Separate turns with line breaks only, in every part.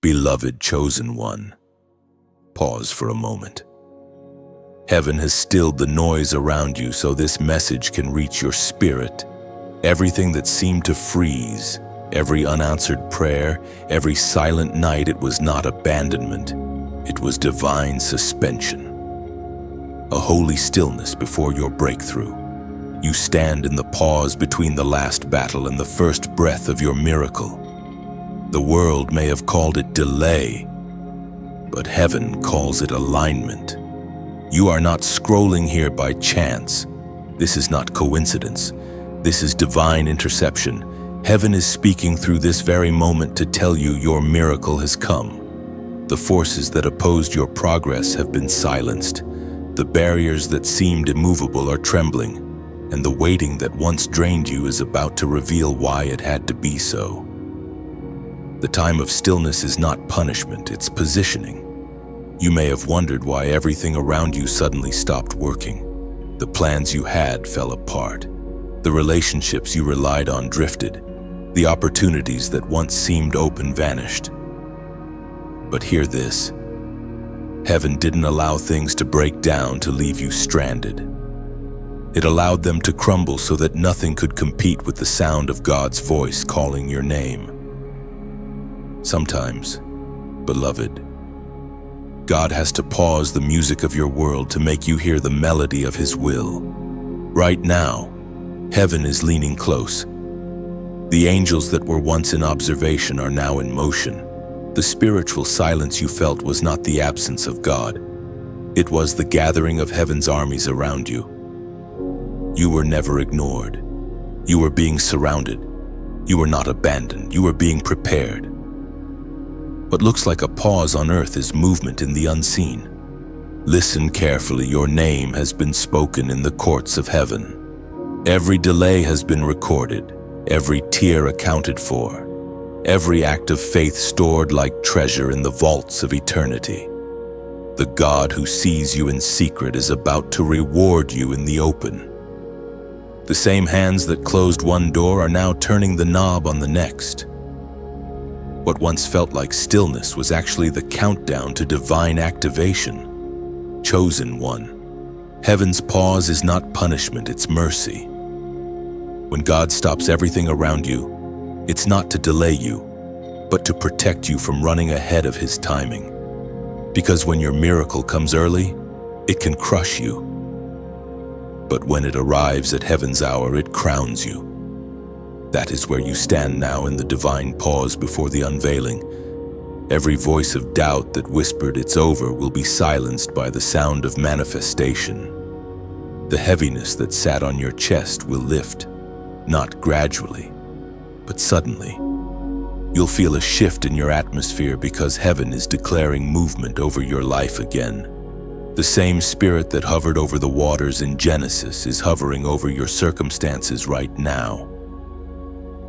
Beloved chosen one, pause for a moment. Heaven has stilled the noise around you so this message can reach your spirit. Everything that seemed to freeze, every unanswered prayer, every silent night, it was not abandonment. It was divine suspension. A holy stillness before your breakthrough. You stand in the pause between the last battle and the first breath of your miracle. The world may have called it delay, but heaven calls it alignment. You are not scrolling here by chance. This is not coincidence. This is divine interception. Heaven is speaking through this very moment to tell you your miracle has come. The forces that opposed your progress have been silenced. The barriers that seemed immovable are trembling, and the waiting that once drained you is about to reveal why it had to be so. The time of stillness is not punishment, it's positioning. You may have wondered why everything around you suddenly stopped working. The plans you had fell apart. The relationships you relied on drifted. The opportunities that once seemed open vanished. But hear this. Heaven didn't allow things to break down to leave you stranded. It allowed them to crumble so that nothing could compete with the sound of God's voice calling your name. Sometimes, beloved, God has to pause the music of your world to make you hear the melody of His will. Right now, heaven is leaning close. The angels that were once in observation are now in motion. The spiritual silence you felt was not the absence of God. It was the gathering of heaven's armies around you. You were never ignored. You were being surrounded. You were not abandoned. You were being prepared. What looks like a pause on earth is movement in the unseen. Listen carefully. Your name has been spoken in the courts of heaven. Every delay has been recorded, every tear accounted for, every act of faith stored like treasure in the vaults of eternity. The God who sees you in secret is about to reward you in the open. The same hands that closed one door are now turning the knob on the next. What once felt like stillness was actually the countdown to divine activation. Chosen one. Heaven's pause is not punishment, it's mercy. When God stops everything around you, it's not to delay you, but to protect you from running ahead of His timing. Because when your miracle comes early, it can crush you. But when it arrives at heaven's hour, it crowns you. That is where you stand now in the divine pause before the unveiling. Every voice of doubt that whispered it's over will be silenced by the sound of manifestation. The heaviness that sat on your chest will lift, not gradually, but suddenly. You'll feel a shift in your atmosphere because heaven is declaring movement over your life again. The same spirit that hovered over the waters in Genesis is hovering over your circumstances right now.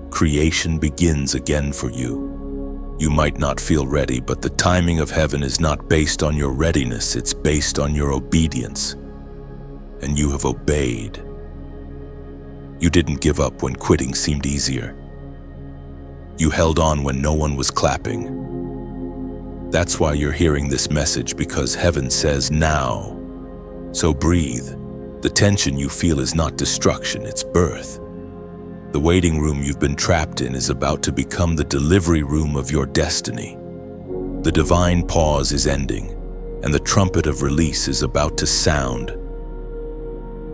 Creation begins again for you. You might not feel ready, but the timing of heaven is not based on your readiness, it's based on your obedience. And you have obeyed. You didn't give up when quitting seemed easier. You held on when no one was clapping. That's why you're hearing this message, because heaven says now. So breathe. The tension you feel is not destruction, it's birth. The waiting room you've been trapped in is about to become the delivery room of your destiny. The divine pause is ending, and the trumpet of release is about to sound.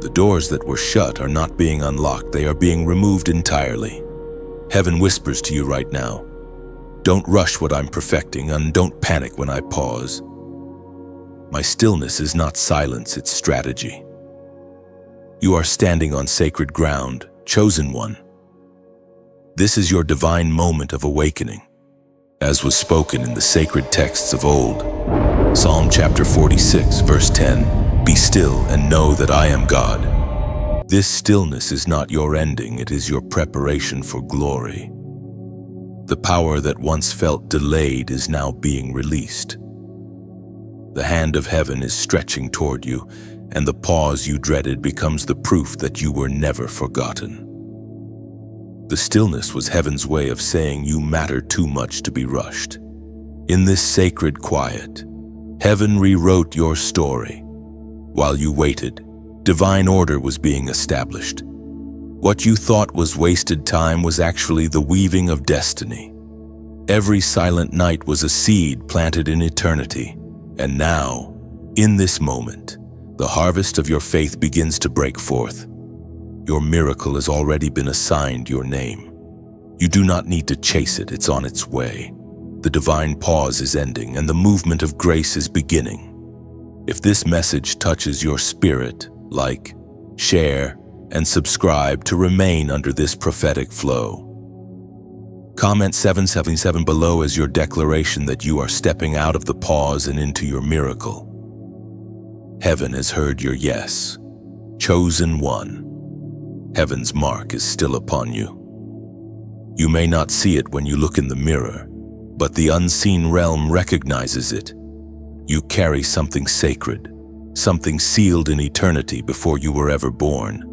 The doors that were shut are not being unlocked, they are being removed entirely. Heaven whispers to you right now, don't rush what I'm perfecting, and don't panic when I pause. My stillness is not silence, it's strategy. You are standing on sacred ground, chosen one. This is your divine moment of awakening, as was spoken in the sacred texts of old. Psalm chapter 46, verse 10, "Be still and know that I am God." This stillness is not your ending, it is your preparation for glory. The power that once felt delayed is now being released. The hand of heaven is stretching toward you, and the pause you dreaded becomes the proof that you were never forgotten. The stillness was heaven's way of saying you matter too much to be rushed. In this sacred quiet, heaven rewrote your story. While you waited, divine order was being established. What you thought was wasted time was actually the weaving of destiny. Every silent night was a seed planted in eternity. And now, in this moment, the harvest of your faith begins to break forth. Your miracle has already been assigned your name. You do not need to chase it, it's on its way. The divine pause is ending and the movement of grace is beginning. If this message touches your spirit, like, share, and subscribe to remain under this prophetic flow. Comment 777 below as your declaration that you are stepping out of the pause and into your miracle. Heaven has heard your yes. Chosen one. Heaven's mark is still upon you. You may not see it when you look in the mirror, but the unseen realm recognizes it. You carry something sacred, something sealed in eternity before you were ever born.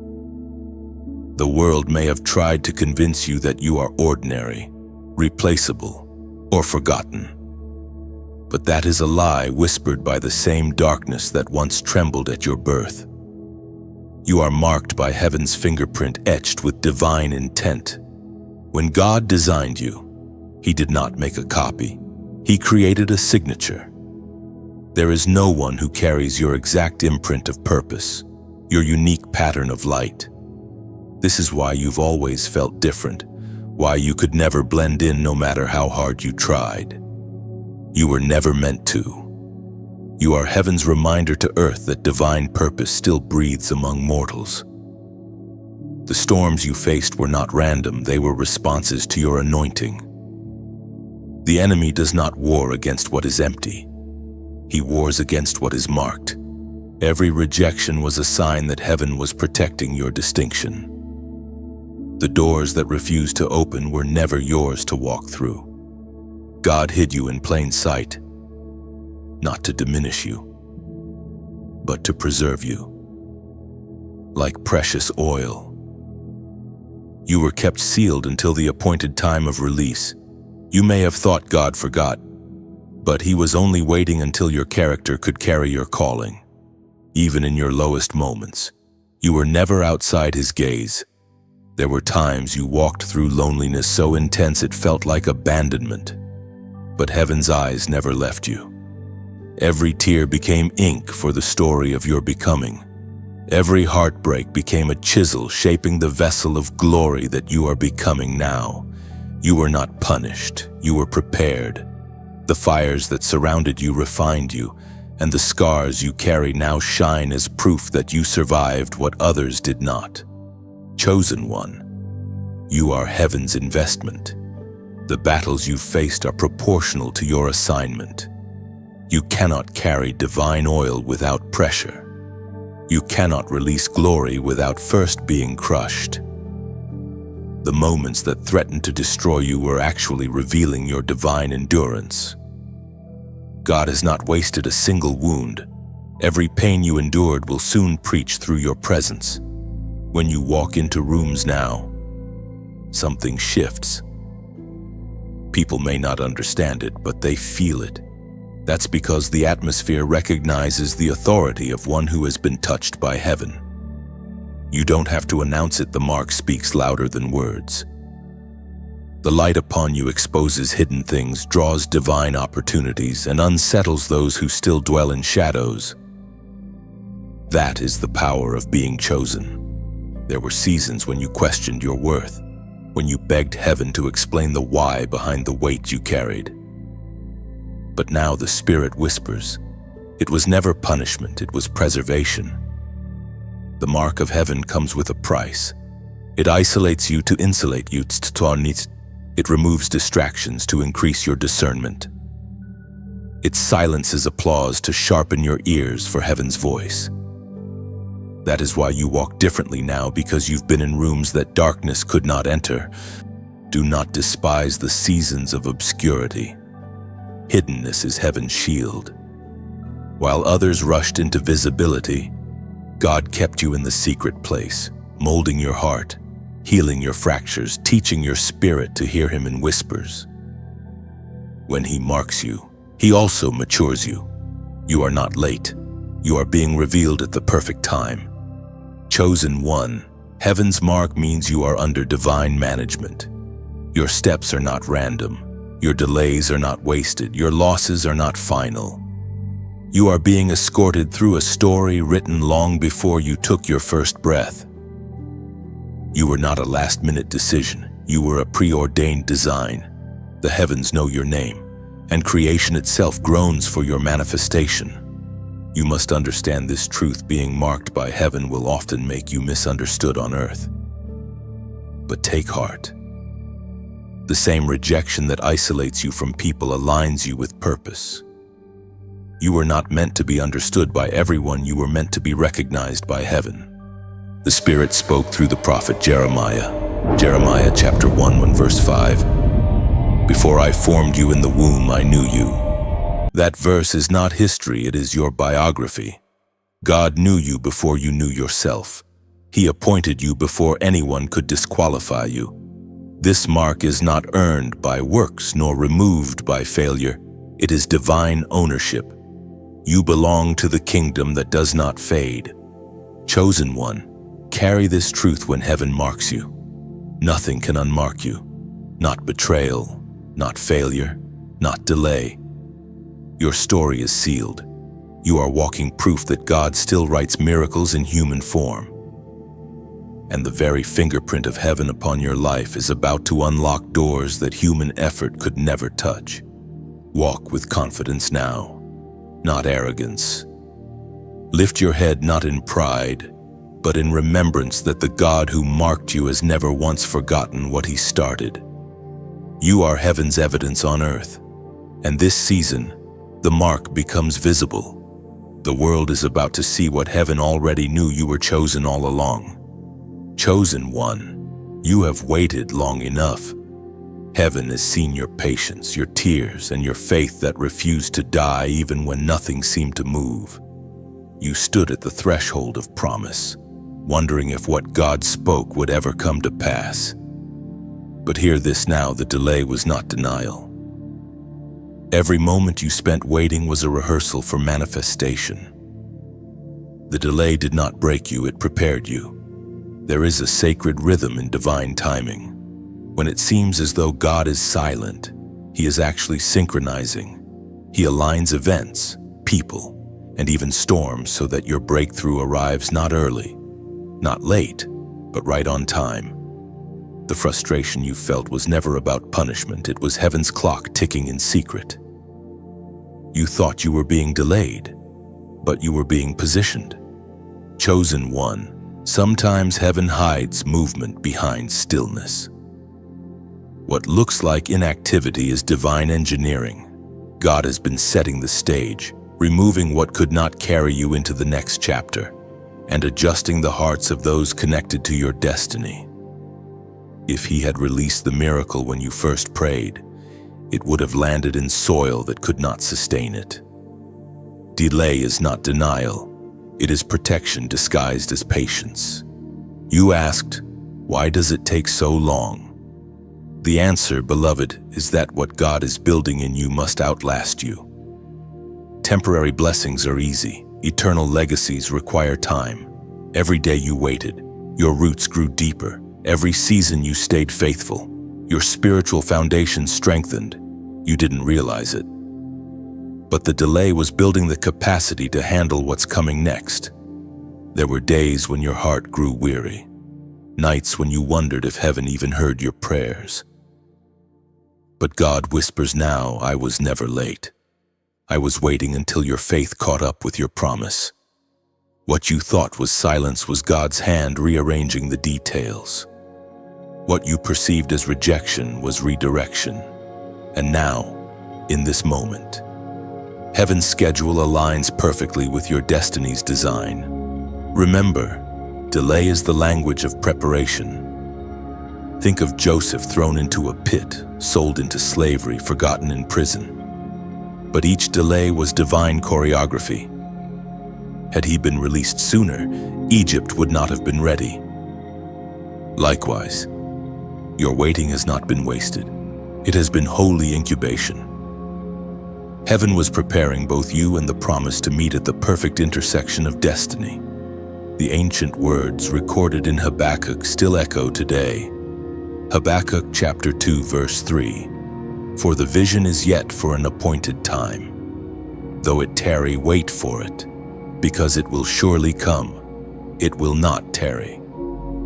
The world may have tried to convince you that you are ordinary, replaceable, or forgotten. But that is a lie whispered by the same darkness that once trembled at your birth. You are marked by heaven's fingerprint etched with divine intent. When God designed you, He did not make a copy. He created a signature. There is no one who carries your exact imprint of purpose, your unique pattern of light. This is why you've always felt different, why you could never blend in no matter how hard you tried. You were never meant to. You are heaven's reminder to earth that divine purpose still breathes among mortals. The storms you faced were not random, they were responses to your anointing. The enemy does not war against what is empty. He wars against what is marked. Every rejection was a sign that heaven was protecting your distinction. The doors that refused to open were never yours to walk through. God hid you in plain sight, not to diminish you, but to preserve you. Like precious oil, you were kept sealed until the appointed time of release. You may have thought God forgot, but He was only waiting until your character could carry your calling. Even in your lowest moments, you were never outside His gaze. There were times you walked through loneliness so intense it felt like abandonment, but heaven's eyes never left you. Every tear became ink for the story of your becoming. Every heartbreak became a chisel shaping the vessel of glory that you are becoming now. You were not punished, you were prepared. The fires that surrounded you refined you, and the scars you carry now shine as proof that you survived what others did not. Chosen one, you are heaven's investment. The battles you've faced are proportional to your assignment. You cannot carry divine oil without pressure. You cannot release glory without first being crushed. The moments that threatened to destroy you were actually revealing your divine endurance. God has not wasted a single wound. Every pain you endured will soon preach through your presence. When you walk into rooms now, something shifts. People may not understand it, but they feel it. That's because the atmosphere recognizes the authority of one who has been touched by heaven. You don't have to announce it, the mark speaks louder than words. The light upon you exposes hidden things, draws divine opportunities, and unsettles those who still dwell in shadows. That is the power of being chosen. There were seasons when you questioned your worth, when you begged heaven to explain the why behind the weight you carried. But now the Spirit whispers, it was never punishment, it was preservation. The mark of heaven comes with a price. It isolates you to insulate you. It removes distractions to increase your discernment. It silences applause to sharpen your ears for heaven's voice. That is why you walk differently now, because you've been in rooms that darkness could not enter. Do not despise the seasons of obscurity. Hiddenness is heaven's shield. While others rushed into visibility, God kept you in the secret place, molding your heart, healing your fractures, teaching your spirit to hear Him in whispers. When He marks you, He also matures you. You are not late. You are being revealed at the perfect time. Chosen one, heaven's mark means you are under divine management. Your steps are not random. Your delays are not wasted. Your losses are not final. You are being escorted through a story written long before you took your first breath. You were not a last-minute decision. You were a preordained design. The heavens know your name, and creation itself groans for your manifestation. You must understand this truth: being marked by heaven will often make you misunderstood on earth. But take heart. The same rejection that isolates you from people aligns you with purpose. You were not meant to be understood by everyone. You were meant to be recognized by heaven. The Spirit spoke through the prophet Jeremiah. Jeremiah chapter 1 verse 5. Before I formed you in the womb, I knew you. That verse is not history, it is your biography. God knew you before you knew yourself. He appointed you before anyone could disqualify you. This mark is not earned by works nor removed by failure. It is divine ownership. You belong to the kingdom that does not fade. Chosen one, carry this truth when heaven marks you. Nothing can unmark you. Not betrayal, not failure, not delay. Your story is sealed. You are walking proof that God still writes miracles in human form. And the very fingerprint of heaven upon your life is about to unlock doors that human effort could never touch. Walk with confidence now, not arrogance. Lift your head not in pride, but in remembrance that the God who marked you has never once forgotten what He started. You are heaven's evidence on earth, and this season, the mark becomes visible. The world is about to see what heaven already knew: you were chosen all along. Chosen one, you have waited long enough. Heaven has seen your patience, your tears, and your faith that refused to die even when nothing seemed to move. You stood at the threshold of promise, wondering if what God spoke would ever come to pass. But hear this now: the delay was not denial. Every moment you spent waiting was a rehearsal for manifestation. The delay did not break you, it prepared you. There is a sacred rhythm in divine timing. When it seems as though God is silent, He is actually synchronizing. He aligns events, people, and even storms so that your breakthrough arrives not early, not late, but right on time. The frustration you felt was never about punishment. It was heaven's clock ticking in secret. You thought you were being delayed, but you were being positioned. Chosen one, sometimes heaven hides movement behind stillness. What looks like inactivity is divine engineering. God has been setting the stage, removing what could not carry you into the next chapter, and adjusting the hearts of those connected to your destiny. If He had released the miracle when you first prayed, it would have landed in soil that could not sustain it. Delay is not denial. It is protection disguised as patience. You asked, why does it take so long? The answer, beloved, is that what God is building in you must outlast you. Temporary blessings are easy. Eternal legacies require time. Every day you waited, your roots grew deeper. Every season you stayed faithful. Your spiritual foundation strengthened. You didn't realize it. But the delay was building the capacity to handle what's coming next. There were days when your heart grew weary. Nights when you wondered if heaven even heard your prayers. But God whispers now, I was never late. I was waiting until your faith caught up with your promise. What you thought was silence was God's hand rearranging the details. What you perceived as rejection was redirection. And now, in this moment, heaven's schedule aligns perfectly with your destiny's design. Remember, delay is the language of preparation. Think of Joseph thrown into a pit, sold into slavery, forgotten in prison. But each delay was divine choreography. Had he been released sooner, Egypt would not have been ready. Likewise, your waiting has not been wasted. It has been holy incubation. Heaven was preparing both you and the promise to meet at the perfect intersection of destiny. The ancient words recorded in Habakkuk still echo today. Habakkuk chapter 2 verse 3. For the vision is yet for an appointed time. Though it tarry, wait for it, because it will surely come. It will not tarry.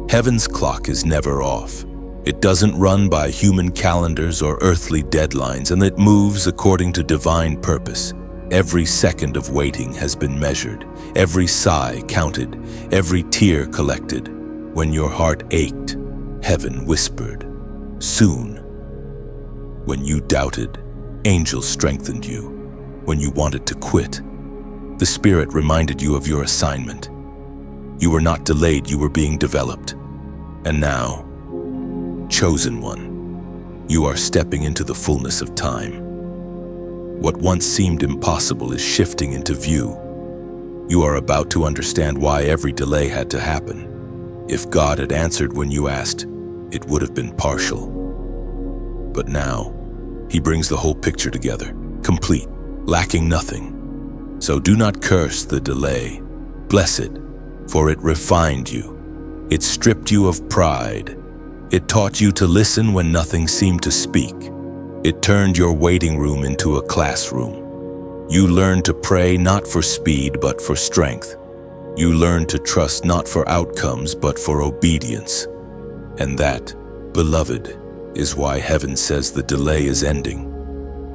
Heaven's clock is never off. It doesn't run by human calendars or earthly deadlines, and it moves according to divine purpose. Every second of waiting has been measured, every sigh counted, every tear collected. When your heart ached, heaven whispered, "Soon." When you doubted, angels strengthened you. When you wanted to quit, the Spirit reminded you of your assignment. You were not delayed, you were being developed. And now, chosen one, you are stepping into the fullness of time. What once seemed impossible is shifting into view. You are about to understand why every delay had to happen. If God had answered when you asked, it would have been partial. But now, He brings the whole picture together, complete, lacking nothing. So do not curse the delay. Bless it, for it refined you. It stripped you of pride. It taught you to listen when nothing seemed to speak. It turned your waiting room into a classroom. You learned to pray not for speed, but for strength. You learned to trust not for outcomes, but for obedience. And that, beloved, is why heaven says the delay is ending.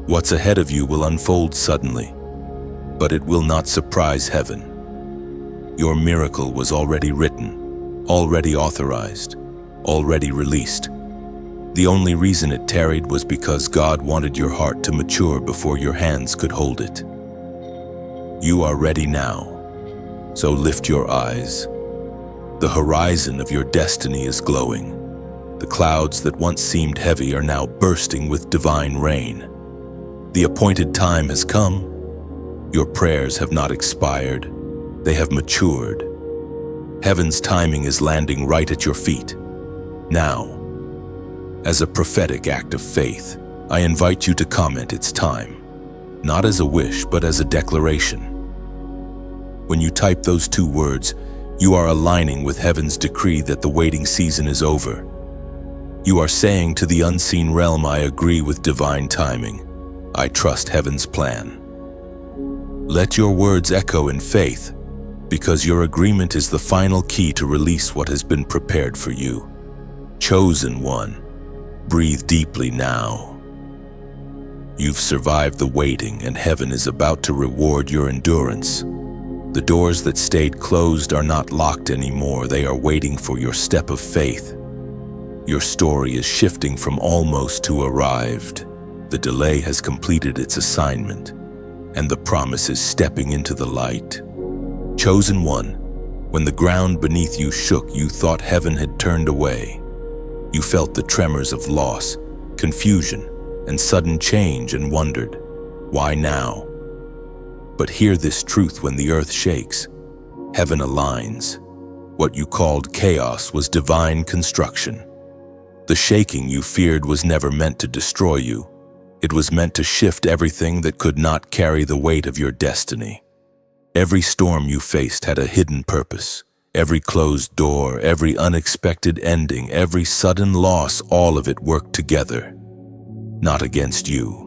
What's ahead of you will unfold suddenly, but it will not surprise heaven. Your miracle was already written, already authorized, already released. The only reason it tarried was because God wanted your heart to mature before your hands could hold it. You are ready now, so lift your eyes. The horizon of your destiny is glowing. The clouds that once seemed heavy are now bursting with divine rain. The appointed time has come. Your prayers have not expired. They have matured. Heaven's timing is landing right at your feet. Now, as a prophetic act of faith, I invite you to comment it's time, not as a wish, but as a declaration. When you type those two words, you are aligning with heaven's decree that the waiting season is over. You are saying to the unseen realm, I agree with divine timing. I trust heaven's plan. Let your words echo in faith, because your agreement is the final key to release what has been prepared for you. Chosen one, breathe deeply now. You've survived the waiting, and heaven is about to reward your endurance. The doors that stayed closed are not locked anymore. They are waiting for your step of faith. Your story is shifting from almost to arrived. The delay has completed its assignment, and the promise is stepping into the light. Chosen one, when the ground beneath you shook, you thought heaven had turned away. You felt the tremors of loss, confusion, and sudden change and wondered, why now? But hear this truth: when the earth shakes, heaven aligns. What you called chaos was divine construction. The shaking you feared was never meant to destroy you. It was meant to shift everything that could not carry the weight of your destiny. Every storm you faced had a hidden purpose. Every closed door, every unexpected ending, every sudden loss, all of it worked together, not against you.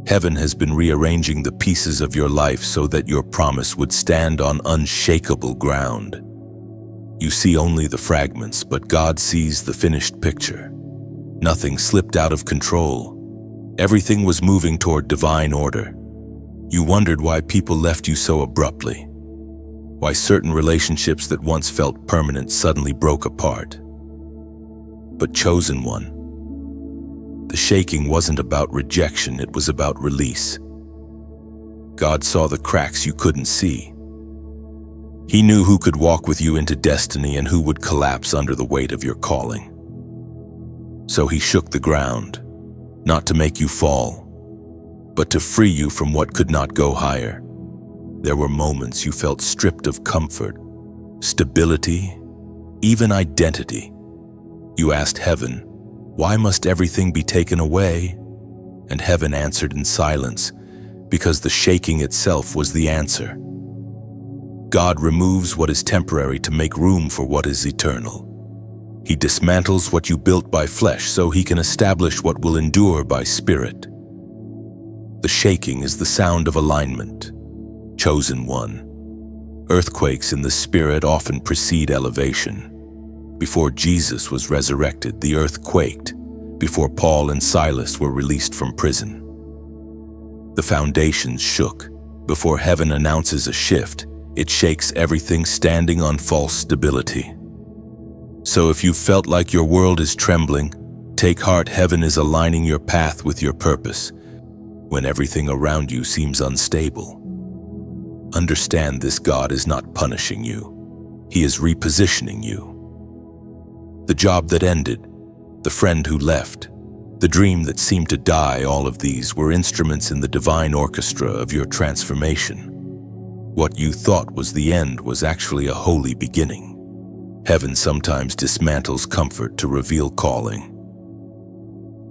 Heaven has been rearranging the pieces of your life so that your promise would stand on unshakable ground. You see only the fragments, but God sees the finished picture. Nothing slipped out of control. Everything was moving toward divine order. You wondered why people left you so abruptly, why certain relationships that once felt permanent suddenly broke apart. But chosen one, the shaking wasn't about rejection, it was about release. God saw the cracks you couldn't see. He knew who could walk with you into destiny and who would collapse under the weight of your calling. So He shook the ground, not to make you fall, but to free you from what could not go higher. There were moments you felt stripped of comfort, stability, even identity. You asked heaven, why must everything be taken away? And heaven answered in silence, because the shaking itself was the answer. God removes what is temporary to make room for what is eternal. He dismantles what you built by flesh so he can establish what will endure by spirit. The shaking is the sound of alignment. Chosen one. Earthquakes in the spirit often precede elevation. Before Jesus was resurrected, the earth quaked. Before Paul and Silas were released from prison, the foundations shook. Before heaven announces a shift, it shakes everything standing on false stability. So if you felt like your world is trembling, take heart. Heaven is aligning your path with your purpose. When everything around you seems unstable, understand this: God is not punishing you. He is repositioning you. The job that ended, the friend who left, the dream that seemed to die, all of these were instruments in the divine orchestra of your transformation. What you thought was the end was actually a holy beginning. Heaven sometimes dismantles comfort to reveal calling.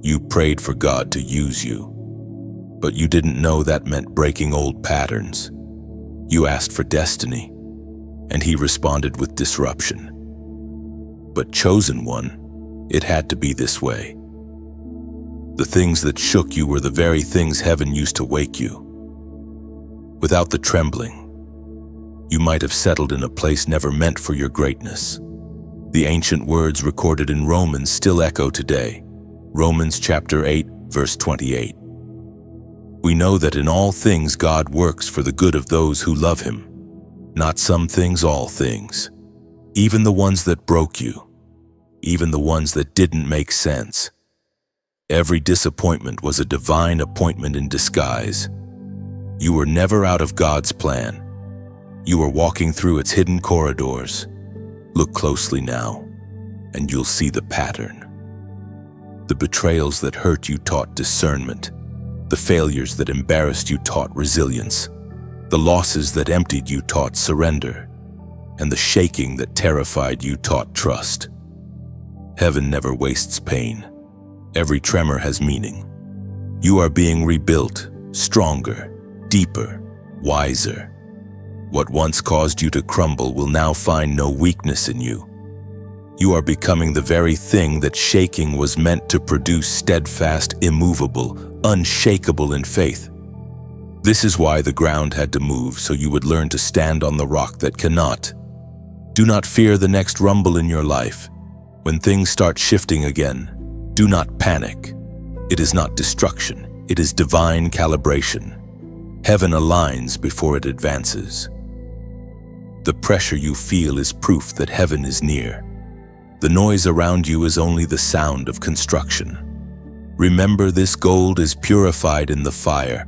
You prayed for God to use you, but you didn't know that meant breaking old patterns. You asked for destiny, and He responded with disruption. But chosen one, it had to be this way. The things that shook you were the very things heaven used to wake you. Without the trembling, you might have settled in a place never meant for your greatness. The ancient words recorded in Romans still echo today. Romans chapter 8, verse 28. We know that in all things God works for the good of those who love Him. Not some things, all things. Even the ones that broke you. Even the ones that didn't make sense. Every disappointment was a divine appointment in disguise. You were never out of God's plan. You were walking through its hidden corridors. Look closely now, and you'll see the pattern. The betrayals that hurt you taught discernment. The failures that embarrassed you taught resilience. The losses that emptied you taught surrender. And the shaking that terrified you taught trust. Heaven never wastes pain. Every tremor has meaning. You are being rebuilt, stronger, deeper, wiser. What once caused you to crumble will now find no weakness in you. You are becoming the very thing that shaking was meant to produce: steadfast, immovable, unshakable in faith. This is why the ground had to move, so you would learn to stand on the rock that cannot. Do not fear the next rumble in your life. When things start shifting again, do not panic. It is not destruction, it is divine calibration. Heaven aligns before it advances. The pressure you feel is proof that heaven is near. The noise around you is only the sound of construction. Remember, this gold is purified in the fire,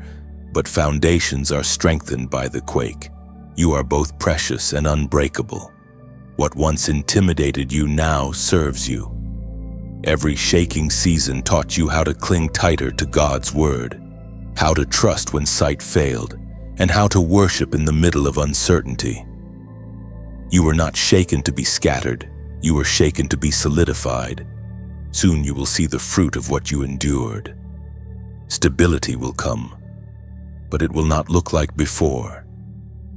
but foundations are strengthened by the quake. You are both precious and unbreakable. What once intimidated you now serves you. Every shaking season taught you how to cling tighter to God's word, how to trust when sight failed, and how to worship in the middle of uncertainty. You were not shaken to be scattered, you were shaken to be solidified. Soon you will see the fruit of what you endured. Stability will come, but it will not look like before.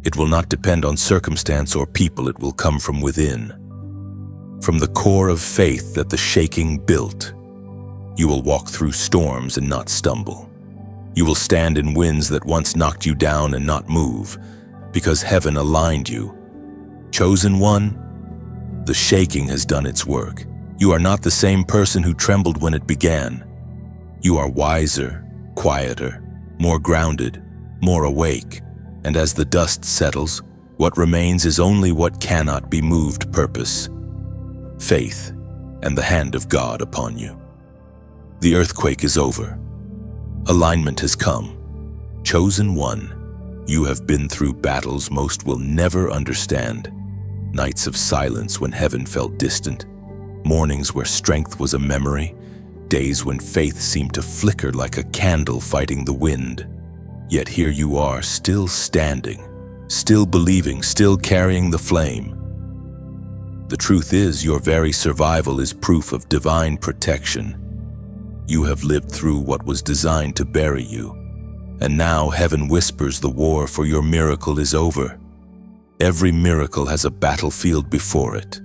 It will not depend on circumstance or people, it will come from within. From the core of faith that the shaking built, you will walk through storms and not stumble. You will stand in winds that once knocked you down and not move, because heaven aligned you. Chosen one, the shaking has done its work. You are not the same person who trembled when it began. You are wiser, quieter, more grounded, more awake. And as the dust settles, what remains is only what cannot be moved: purpose, faith, and the hand of God upon you. The earthquake is over. Alignment has come. Chosen one, you have been through battles most will never understand. Nights of silence when heaven felt distant. Mornings where strength was a memory. Days when faith seemed to flicker like a candle fighting the wind. Yet here you are, still standing, still believing, still carrying the flame. The truth is, your very survival is proof of divine protection. You have lived through what was designed to bury you, And now heaven whispers the war for your miracle is over. Every miracle has a battlefield before it.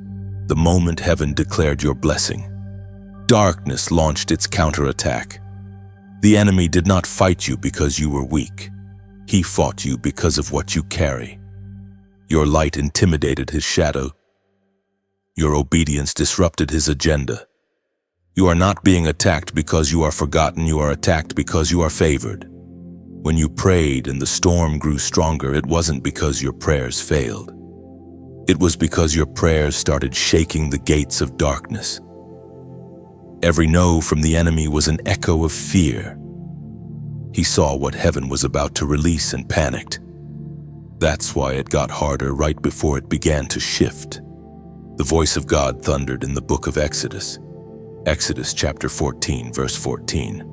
The moment heaven declared your blessing, darkness launched its counterattack. The enemy did not fight you because you were weak. He fought you because of what you carry. Your light intimidated his shadow. Your obedience disrupted his agenda. You are not being attacked because you are forgotten, you are attacked because you are favored. When you prayed and the storm grew stronger, it wasn't because your prayers failed. It was because your prayers started shaking the gates of darkness. Every no from the enemy was an echo of fear. He saw what heaven was about to release and panicked. That's why it got harder right before it began to shift. The voice of God thundered in the book of Exodus. Exodus chapter 14, verse 14.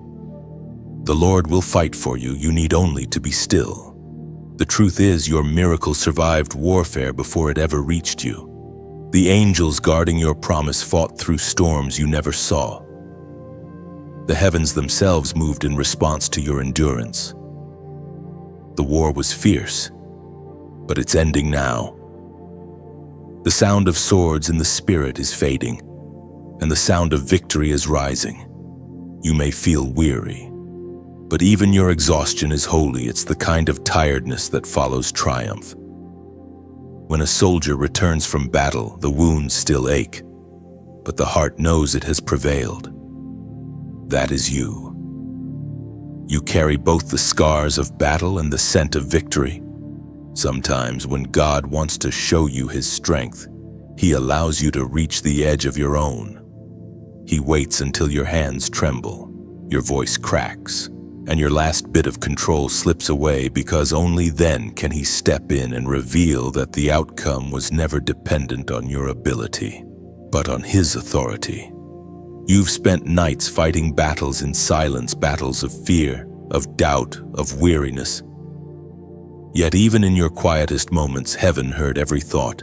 The Lord will fight for you, you need only to be still. The truth is, your miracle survived warfare before it ever reached you. The angels guarding your promise fought through storms you never saw. The heavens themselves moved in response to your endurance. The war was fierce, but it's ending now. The sound of swords in the spirit is fading, and the sound of victory is rising. You may feel weary, but even your exhaustion is holy. It's the kind of tiredness that follows triumph. When a soldier returns from battle, the wounds still ache, but the heart knows it has prevailed. That is you. You carry both the scars of battle and the scent of victory. Sometimes when God wants to show you his strength, he allows you to reach the edge of your own. He waits until your hands tremble, your voice cracks, and your last bit of control slips away, because only then can he step in and reveal that the outcome was never dependent on your ability, but on his authority. You've spent nights fighting battles in silence, battles of fear, of doubt, of weariness. Yet even in your quietest moments, heaven heard every thought.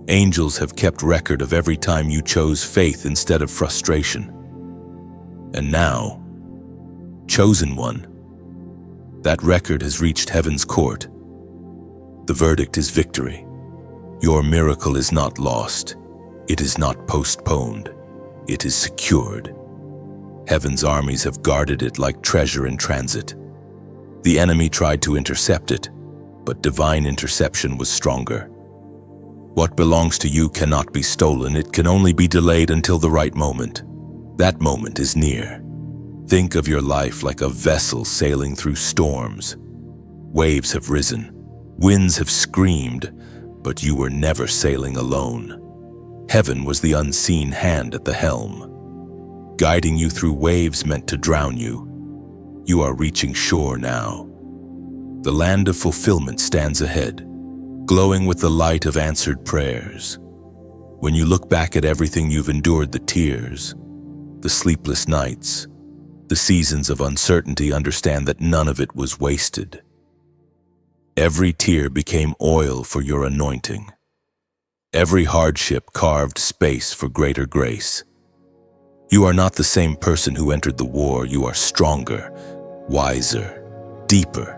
Angels have kept record of every time you chose faith instead of frustration. And now, chosen one, that record has reached heaven's court. The verdict is victory. Your miracle is not lost. It is not postponed. It is secured. Heaven's armies have guarded it like treasure in transit. The enemy tried to intercept it, but divine interception was stronger. What belongs to you cannot be stolen. It can only be delayed until the right moment. That moment is near. Think of your life like a vessel sailing through storms. Waves have risen, winds have screamed, but you were never sailing alone. Heaven was the unseen hand at the helm, guiding you through waves meant to drown you. You are reaching shore now. The land of fulfillment stands ahead, glowing with the light of answered prayers. When you look back at everything you've endured, the tears, the sleepless nights, the seasons of uncertainty, understand that none of it was wasted. Every tear became oil for your anointing. Every hardship carved space for greater grace. You are not the same person who entered the war. You are stronger, wiser, deeper.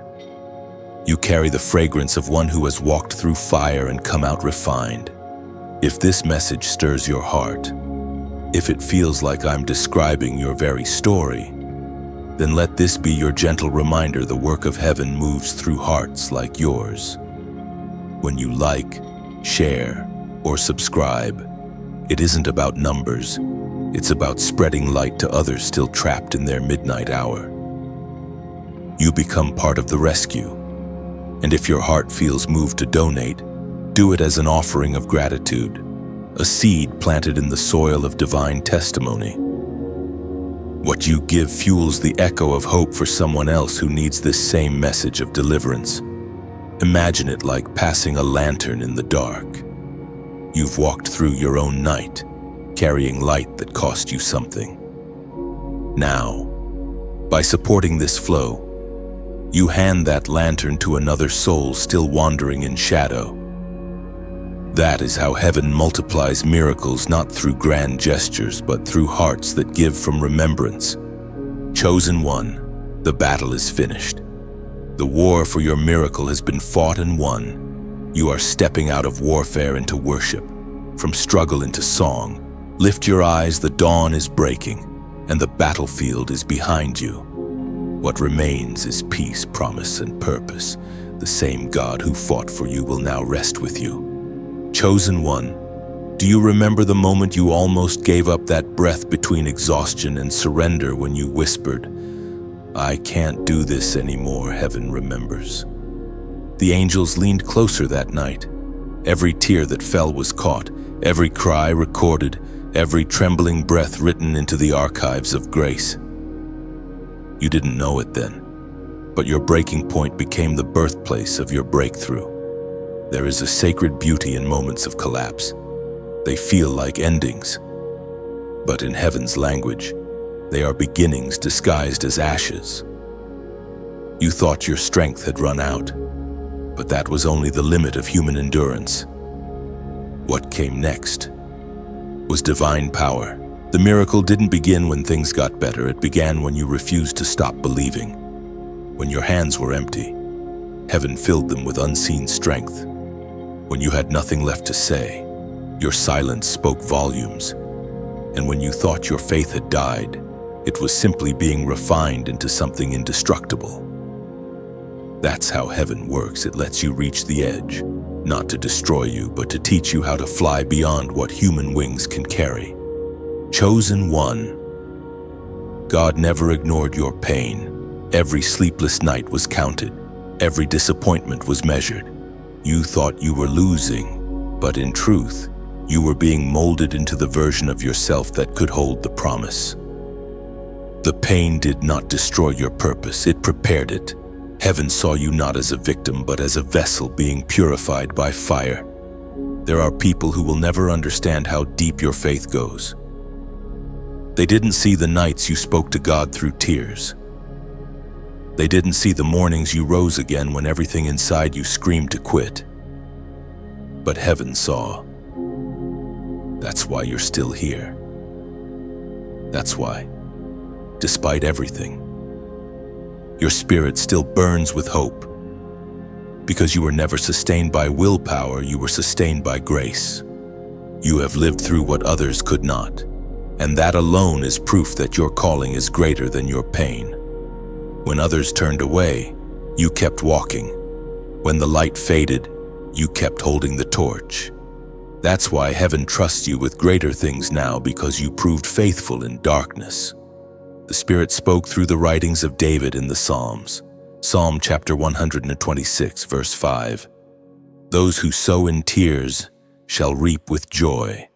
You carry the fragrance of one who has walked through fire and come out refined. If this message stirs your heart, if it feels like I'm describing your very story, then let this be your gentle reminder the work of heaven moves through hearts like yours. When you like, share, or subscribe, it isn't about numbers. It's about spreading light to others still trapped in their midnight hour. You become part of the rescue. And if your heart feels moved to donate, do it as an offering of gratitude, a seed planted in the soil of divine testimony. What you give fuels the echo of hope for someone else who needs this same message of deliverance. Imagine it like passing a lantern in the dark. You've walked through your own night, carrying light that cost you something. Now, by supporting this flow, you hand that lantern to another soul still wandering in shadow. That is how heaven multiplies miracles, not through grand gestures, but through hearts that give from remembrance. Chosen one, the battle is finished. The war for your miracle has been fought and won. You are stepping out of warfare into worship, from struggle into song. Lift your eyes, the dawn is breaking, and the battlefield is behind you. What remains is peace, promise, and purpose. The same God who fought for you will now rest with you. Chosen one, do you remember the moment you almost gave up, that breath between exhaustion and surrender when you whispered, "I can't do this anymore"? Heaven remembers. The angels leaned closer that night. Every tear that fell was caught, every cry recorded, every trembling breath written into the archives of grace. You didn't know it then, but your breaking point became the birthplace of your breakthrough. There is a sacred beauty in moments of collapse. They feel like endings, but in heaven's language, they are beginnings disguised as ashes. You thought your strength had run out, but that was only the limit of human endurance. What came next was divine power. The miracle didn't begin when things got better. It began when you refused to stop believing. When your hands were empty, heaven filled them with unseen strength. When you had nothing left to say, your silence spoke volumes. And when you thought your faith had died, it was simply being refined into something indestructible. That's how heaven works. It lets you reach the edge, not to destroy you, but to teach you how to fly beyond what human wings can carry. Chosen one, God never ignored your pain. Every sleepless night was counted. Every disappointment was measured. You thought you were losing, but in truth, you were being molded into the version of yourself that could hold the promise. The pain did not destroy your purpose, it prepared it. Heaven saw you not as a victim, but as a vessel being purified by fire. There are people who will never understand how deep your faith goes. They didn't see the nights you spoke to God through tears. They didn't see the mornings you rose again when everything inside you screamed to quit. But heaven saw. That's why you're still here. That's why, despite everything, your spirit still burns with hope. Because you were never sustained by willpower, you were sustained by grace. You have lived through what others could not, and that alone is proof that your calling is greater than your pain. When others turned away, you kept walking. When the light faded, you kept holding the torch. That's why heaven trusts you with greater things now, because you proved faithful in darkness. The Spirit spoke through the writings of David in the Psalms. Psalm chapter 126, verse 5. Those who sow in tears shall reap with joy.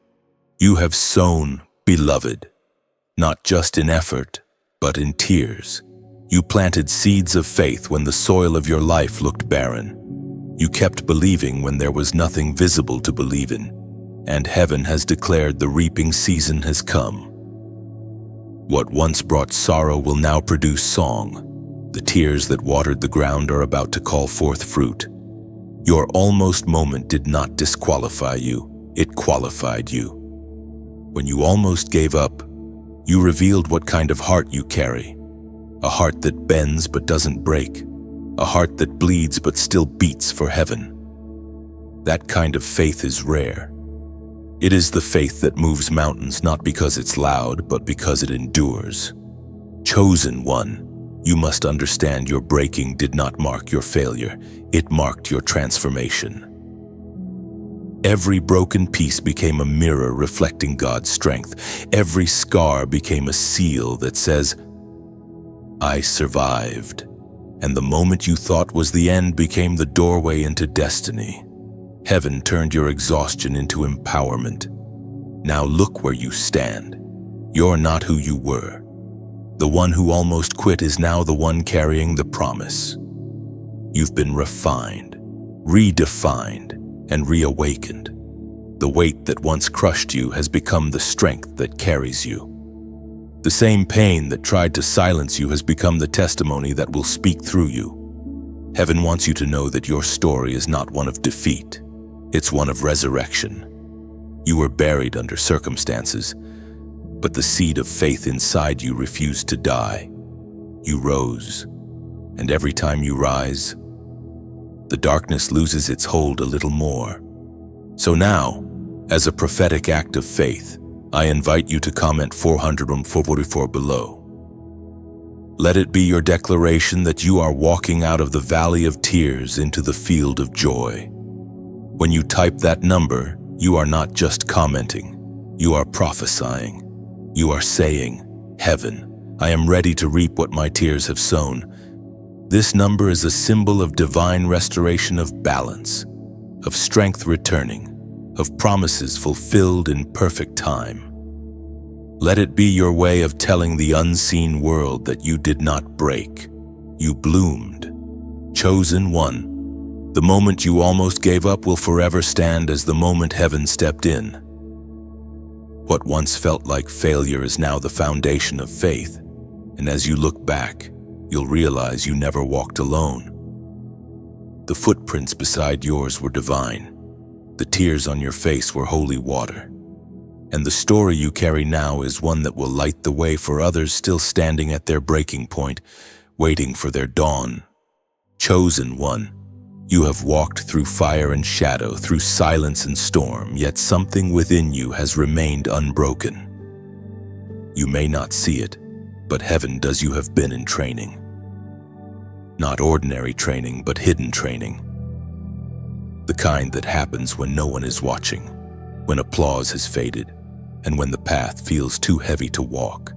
You have sown, beloved, not just in effort, but in tears. You planted seeds of faith when the soil of your life looked barren. You kept believing when there was nothing visible to believe in, and heaven has declared the reaping season has come. What once brought sorrow will now produce song. The tears that watered the ground are about to call forth fruit. Your almost moment did not disqualify you, it qualified you. When you almost gave up, you revealed what kind of heart you carry. A heart that bends but doesn't break. A heart that bleeds but still beats for heaven. That kind of faith is rare. It is the faith that moves mountains not because it's loud, but because it endures. Chosen one, you must understand your breaking did not mark your failure. It marked your transformation. Every broken piece became a mirror reflecting God's strength. Every scar became a seal that says, I survived. And the moment you thought was the end became the doorway into destiny. Heaven turned your exhaustion into empowerment. Now look where you stand. You're not who you were. The one who almost quit is now the one carrying the promise. You've been refined, redefined, and reawakened. The weight that once crushed you has become the strength that carries you. The same pain that tried to silence you has become the testimony that will speak through you. Heaven wants you to know that your story is not one of defeat. It's one of resurrection. You were buried under circumstances, but the seed of faith inside you refused to die. You rose, And every time you rise, the darkness loses its hold a little more. So now, as a prophetic act of faith, I invite you to comment 444 below. Let it be your declaration that you are walking out of the valley of tears into the field of joy. When you type that number, you are not just commenting, you are prophesying. You are saying, "Heaven, I am ready to reap what my tears have sown." This number is a symbol of divine restoration, of balance, of strength returning, of promises fulfilled in perfect time. Let it be your way of telling the unseen world that you did not break. You bloomed. Chosen one. The moment you almost gave up will forever stand as the moment heaven stepped in. What once felt like failure is now the foundation of faith, and as you look back, you'll realize you never walked alone. The footprints beside yours were divine. The tears on your face were holy water. And the story you carry now is one that will light the way for others still standing at their breaking point, waiting for their dawn. Chosen one, you have walked through fire and shadow, through silence and storm, yet something within you has remained unbroken. You may not see it, but heaven does. You have been in training. Not ordinary training, but hidden training. The kind that happens when no one is watching, when applause has faded, and when the path feels too heavy to walk.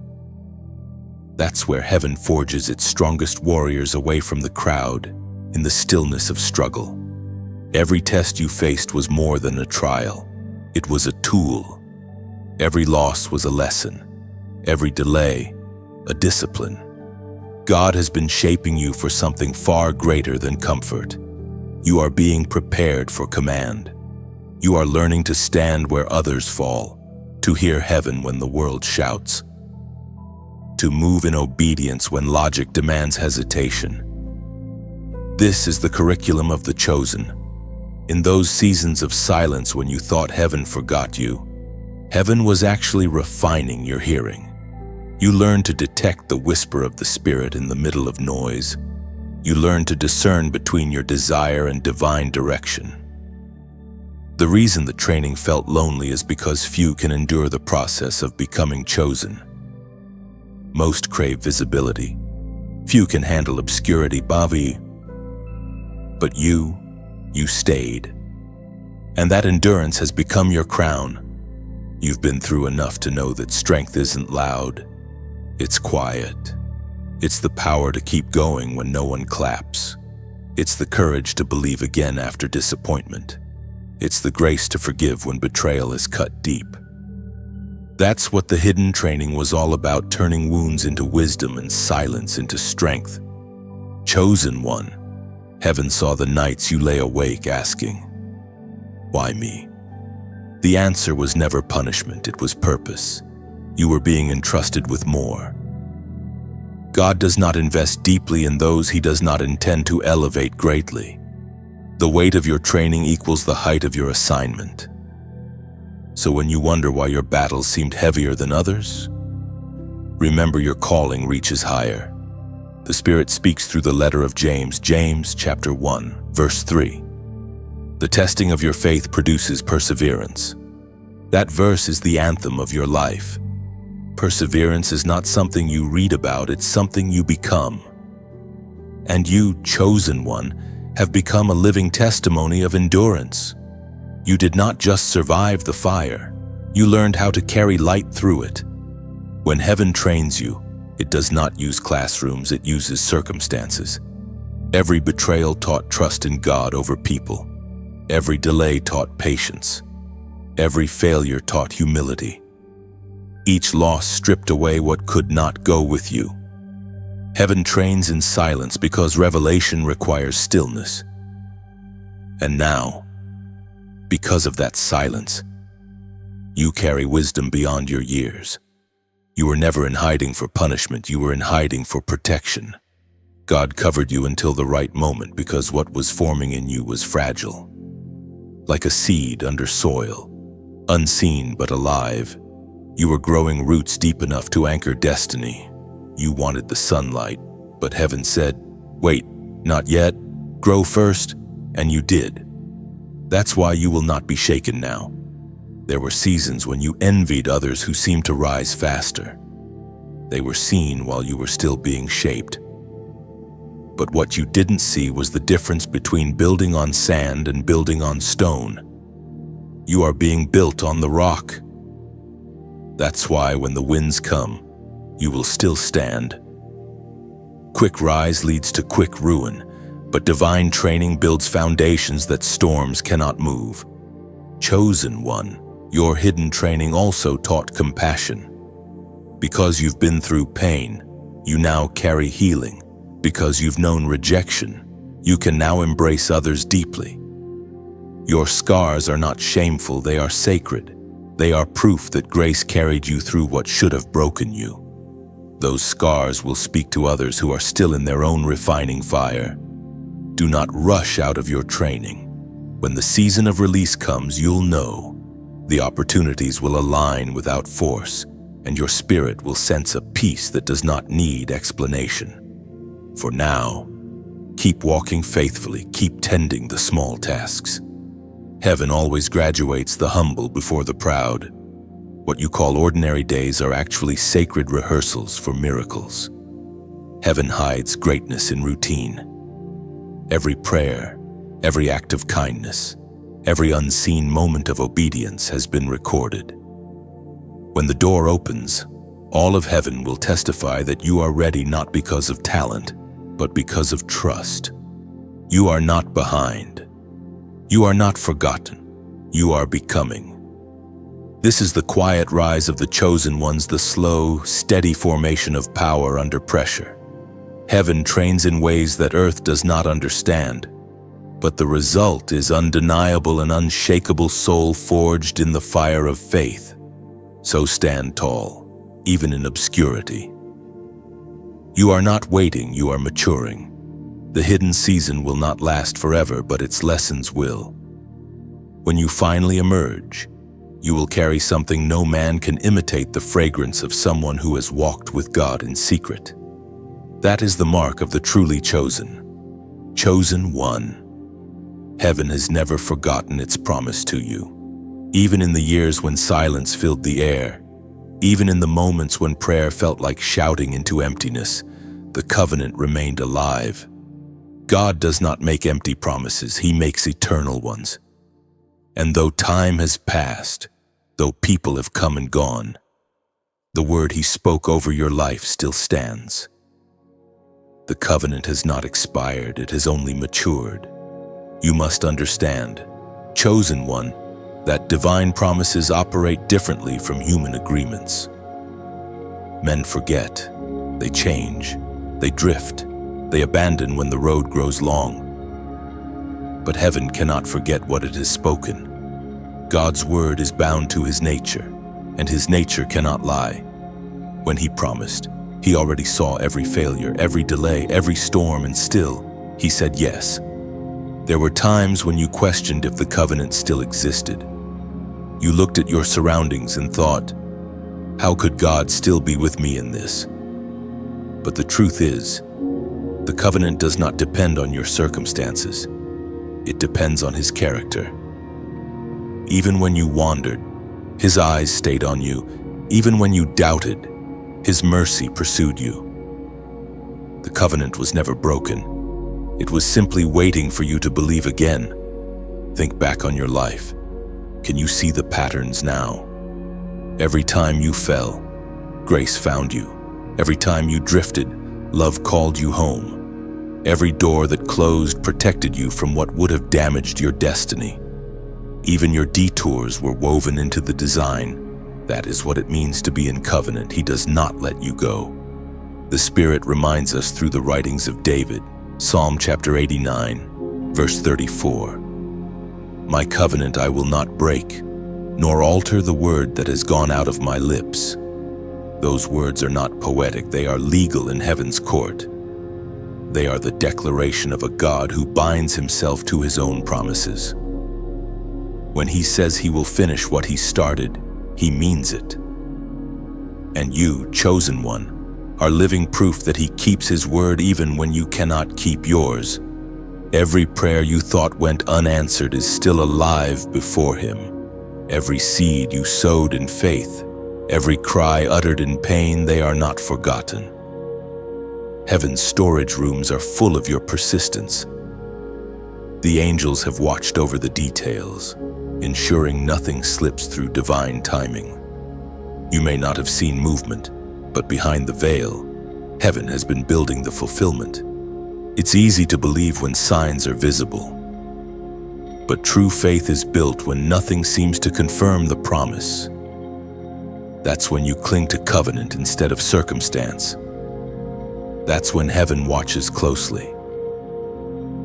That's where heaven forges its strongest warriors away from the crowd, in the stillness of struggle. Every test you faced was more than a trial. It was a tool. Every loss was a lesson. Every delay, a discipline. God has been shaping you for something far greater than comfort. You are being prepared for command. You are learning to stand where others fall, to hear heaven when the world shouts, to move in obedience when logic demands hesitation. This is the curriculum of the chosen. In those seasons of silence when you thought heaven forgot you, heaven was actually refining your hearing. You learned to detect the whisper of the Spirit in the middle of noise. You learned to discern between your desire and divine direction. The reason the training felt lonely is because few can endure the process of becoming chosen. Most crave visibility. Few can handle obscurity, but you stayed. And that endurance has become your crown. You've been through enough to know that strength isn't loud. It's quiet. It's the power to keep going when no one claps. It's the courage to believe again after disappointment. It's the grace to forgive when betrayal is cut deep. That's what the hidden training was all about, turning wounds into wisdom and silence into strength. Chosen one, heaven saw the nights you lay awake asking, "Why me?" The answer was never punishment, it was purpose. You were being entrusted with more. God does not invest deeply in those He does not intend to elevate greatly. The weight of your training equals the height of your assignment. So when you wonder why your battles seemed heavier than others, remember your calling reaches higher. The Spirit speaks through the letter of James, chapter 1, verse 3. The testing of your faith produces perseverance. That verse is the anthem of your life. Perseverance is not something you read about, it's something you become. And you, chosen one, have become a living testimony of endurance. You did not just survive the fire, you learned how to carry light through it. When heaven trains you, it does not use classrooms, it uses circumstances. Every betrayal taught trust in God over people. Every delay taught patience. Every failure taught humility. Each loss stripped away what could not go with you. Heaven trains in silence because revelation requires stillness. And now, because of that silence, you carry wisdom beyond your years. You were never in hiding for punishment, you were in hiding for protection. God covered you until the right moment because what was forming in you was fragile. Like a seed under soil, unseen but alive. You were growing roots deep enough to anchor destiny. You wanted the sunlight, but heaven said, Wait, not yet. Grow first, and you did. That's why you will not be shaken now. There were seasons when you envied others who seemed to rise faster. They were seen while you were still being shaped. But what you didn't see was the difference between building on sand and building on stone. You are being built on the rock. That's why when the winds come, you will still stand. Quick rise leads to quick ruin, but divine training builds foundations that storms cannot move. Chosen one, your hidden training also taught compassion. Because you've been through pain, you now carry healing. Because you've known rejection, you can now embrace others deeply. Your scars are not shameful, they are sacred. They are proof that grace carried you through what should have broken you. Those scars will speak to others who are still in their own refining fire. Do not rush out of your training. When the season of release comes, you'll know. The opportunities will align without force, and your spirit will sense a peace that does not need explanation. For now, keep walking faithfully, keep tending the small tasks. Heaven always graduates the humble before the proud. What you call ordinary days are actually sacred rehearsals for miracles. Heaven hides greatness in routine. Every prayer, every act of kindness, every unseen moment of obedience has been recorded. When the door opens, all of heaven will testify that you are ready not because of talent, but because of trust. You are not behind. You are not forgotten. You are becoming. This is the quiet rise of the chosen ones, the slow, steady formation of power under pressure. Heaven trains in ways that earth does not understand, but the result is undeniable, an unshakable soul forged in the fire of faith. So stand tall, even in obscurity. You are not waiting, you are maturing. The hidden season will not last forever, but its lessons will. When you finally emerge, you will carry something no man can imitate, the fragrance of someone who has walked with God in secret. That is the mark of the truly chosen. Chosen one. Heaven has never forgotten its promise to you. Even in the years when silence filled the air, even in the moments when prayer felt like shouting into emptiness, the covenant remained alive. God does not make empty promises, He makes eternal ones. And though time has passed, though people have come and gone, the word He spoke over your life still stands. The covenant has not expired, it has only matured. You must understand, chosen one, that divine promises operate differently from human agreements. Men forget, they change, they drift, they abandon when the road grows long. But heaven cannot forget what it has spoken. God's word is bound to His nature, and His nature cannot lie. When He promised, He already saw every failure, every delay, every storm, and still, He said yes. There were times when you questioned if the covenant still existed. You looked at your surroundings and thought, how could God still be with me in this? But the truth is, the covenant does not depend on your circumstances. It depends on His character. Even when you wandered, His eyes stayed on you. Even when you doubted, His mercy pursued you. The covenant was never broken. It was simply waiting for you to believe again. Think back on your life. Can you see the patterns now? Every time you fell, grace found you. Every time you drifted, love called you home. Every door that closed protected you from what would have damaged your destiny. Even your detours were woven into the design. That is what it means to be in covenant. He does not let you go. The Spirit reminds us through the writings of David, Psalm chapter 89, verse 34. My covenant I will not break, nor alter the word that has gone out of my lips. Those words are not poetic, they are legal in heaven's court. They are the declaration of a God who binds Himself to His own promises. When He says He will finish what He started, He means it. And you, chosen one, are living proof that He keeps His word even when you cannot keep yours. Every prayer you thought went unanswered is still alive before Him. Every seed you sowed in faith, every cry uttered in pain, they are not forgotten. Heaven's storage rooms are full of your persistence. The angels have watched over the details, ensuring nothing slips through divine timing. You may not have seen movement, but behind the veil, heaven has been building the fulfillment. It's easy to believe when signs are visible. But true faith is built when nothing seems to confirm the promise. That's when you cling to covenant instead of circumstance. That's when heaven watches closely,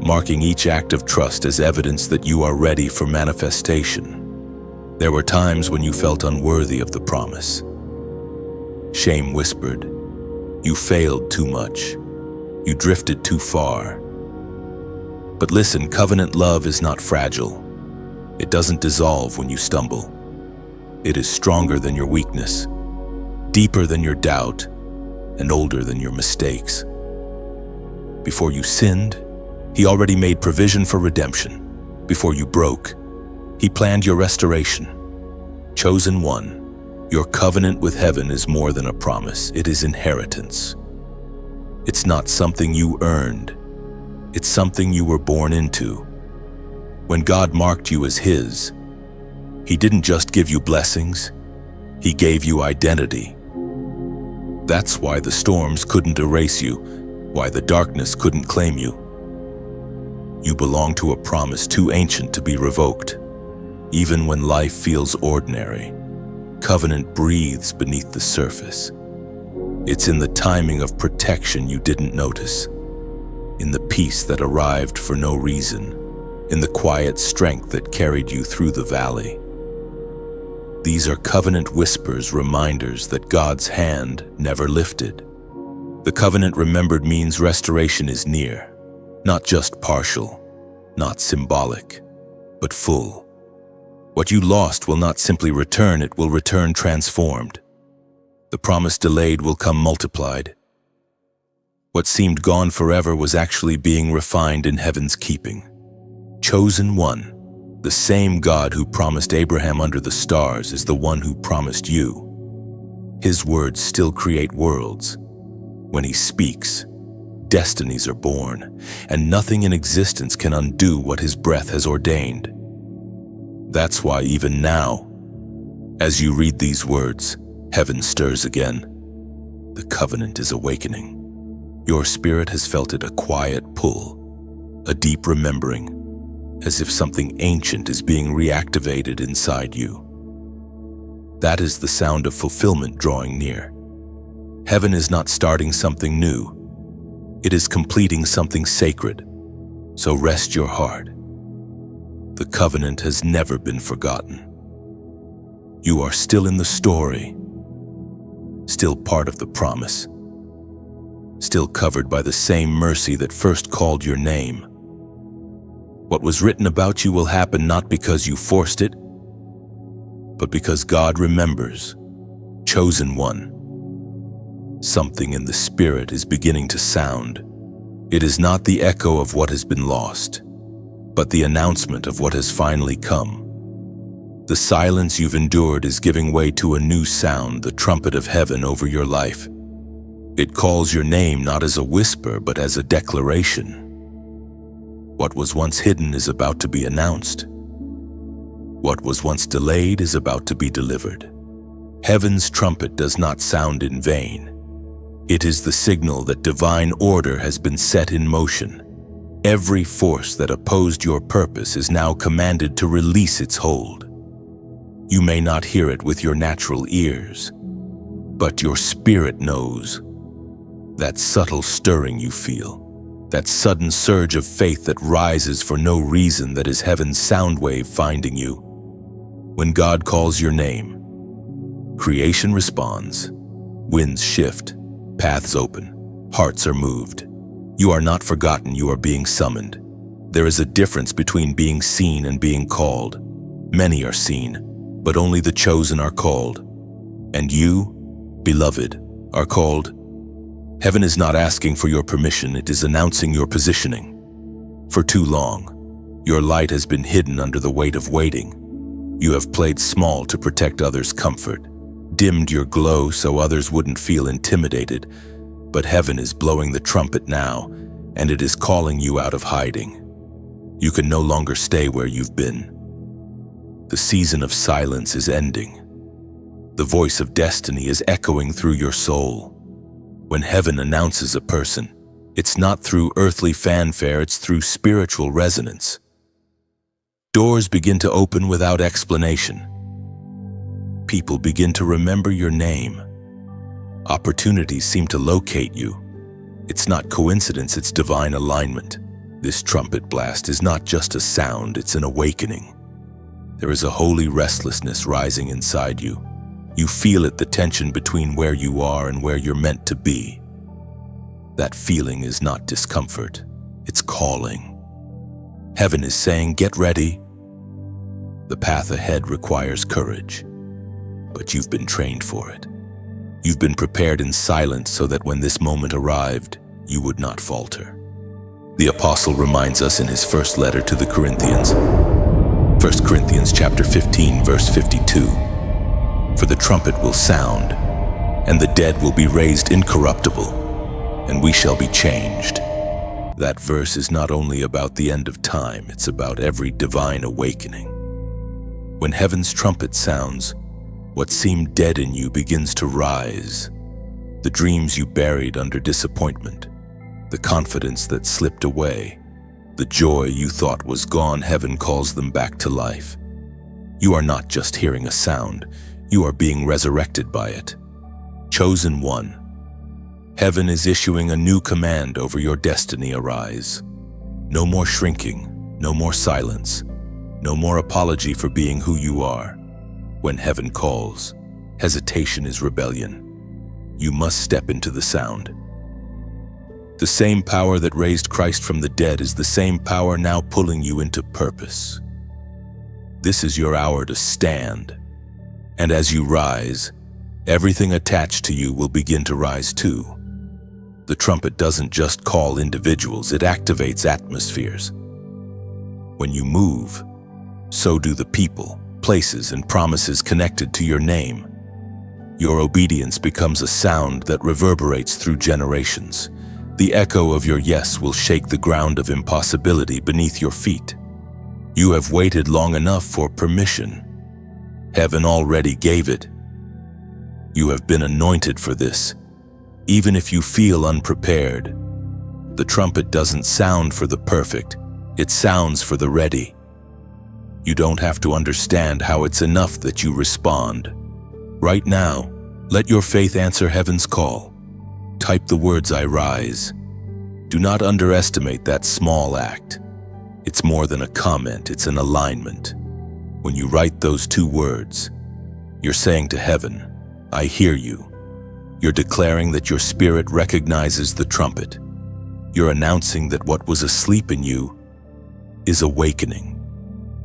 marking each act of trust as evidence that you are ready for manifestation. There were times when you felt unworthy of the promise. Shame whispered, "You failed too much. You drifted too far." But listen, covenant love is not fragile. It doesn't dissolve when you stumble. It is stronger than your weakness, deeper than your doubt, and older than your mistakes. Before you sinned, He already made provision for redemption. Before you broke, He planned your restoration. Chosen one, your covenant with heaven is more than a promise. It is inheritance. It's not something you earned. It's something you were born into. When God marked you as His, He didn't just give you blessings, He gave you identity. That's why the storms couldn't erase you, why the darkness couldn't claim you. You belong to a promise too ancient to be revoked. Even when life feels ordinary, covenant breathes beneath the surface. It's in the timing of protection you didn't notice, in the peace that arrived for no reason, in the quiet strength that carried you through the valley. These are covenant whispers, reminders that God's hand never lifted. The covenant remembered means restoration is near, not just partial, not symbolic, but full. What you lost will not simply return, it will return transformed. The promise delayed will come multiplied. What seemed gone forever was actually being refined in heaven's keeping. Chosen one, the same God who promised Abraham under the stars is the one who promised you. His words still create worlds. When He speaks, destinies are born, and nothing in existence can undo what His breath has ordained. That's why even now, as you read these words, heaven stirs again. The covenant is awakening. Your spirit has felt it, a quiet pull, a deep remembering, as if something ancient is being reactivated inside you. That is the sound of fulfillment drawing near. Heaven is not starting something new. It is completing something sacred. So rest your heart. The covenant has never been forgotten. You are still in the story, still part of the promise, still covered by the same mercy that first called your name. What was written about you will happen not because you forced it, but because God remembers. Chosen one. Something in the spirit is beginning to sound. It is not the echo of what has been lost, but the announcement of what has finally come. The silence you've endured is giving way to a new sound, the trumpet of heaven over your life. It calls your name not as a whisper, but as a declaration. What was once hidden is about to be announced. What was once delayed is about to be delivered. Heaven's trumpet does not sound in vain. It is the signal that divine order has been set in motion. Every force that opposed your purpose is now commanded to release its hold. You may not hear it with your natural ears, but your spirit knows. That subtle stirring you feel, that sudden surge of faith that rises for no reason, that is heaven's sound wave finding you. When God calls your name, creation responds, winds shift, paths open, hearts are moved. You are not forgotten, you are being summoned. There is a difference between being seen and being called. Many are seen, but only the chosen are called. And you, beloved, are called Heaven is not asking for your permission, it is announcing your positioning. For too long, your light has been hidden under the weight of waiting. You have played small to protect others' comfort, dimmed your glow so others wouldn't feel intimidated. But heaven is blowing the trumpet now, and it is calling you out of hiding. You can no longer stay where you've been. The season of silence is ending. The voice of destiny is echoing through your soul. When heaven announces a person, it's not through earthly fanfare, it's through spiritual resonance. Doors begin to open without explanation. People begin to remember your name. Opportunities seem to locate you. It's not coincidence, it's divine alignment. This trumpet blast is not just a sound, it's an awakening. There is a holy restlessness rising inside you. You feel it, the tension between where you are and where you're meant to be. That feeling is not discomfort, it's calling. Heaven is saying, get ready. The path ahead requires courage, but you've been trained for it. You've been prepared in silence so that when this moment arrived, you would not falter. The apostle reminds us in his first letter to the Corinthians, 1 Corinthians chapter 15, verse 52, "For the trumpet will sound, and the dead will be raised incorruptible, and we shall be changed." That verse is not only about the end of time, it's about every divine awakening. When heaven's trumpet sounds, what seemed dead in you begins to rise. The dreams you buried under disappointment, the confidence that slipped away, the joy you thought was gone, heaven calls them back to life. You are not just hearing a sound, you are being resurrected by it. Chosen one. Heaven is issuing a new command over your destiny. Arise. No more shrinking, no more silence, no more apology for being who you are. When heaven calls, hesitation is rebellion. You must step into the sound. The same power that raised Christ from the dead is the same power now pulling you into purpose. This is your hour to stand. And as you rise, everything attached to you will begin to rise too. The trumpet doesn't just call individuals, it activates atmospheres. When you move, so do the people, places, and promises connected to your name. Your obedience becomes a sound that reverberates through generations. The echo of your yes will shake the ground of impossibility beneath your feet. You have waited long enough for permission. Heaven already gave it. You have been anointed for this, even if you feel unprepared. The trumpet doesn't sound for the perfect, it sounds for the ready. You don't have to understand how it's enough that you respond. Right now, let your faith answer heaven's call. Type the words, "I rise." Do not underestimate that small act. It's more than a comment, it's an alignment. When you write those two words, you're saying to heaven, "I hear you." You're declaring that your spirit recognizes the trumpet. You're announcing that what was asleep in you is awakening.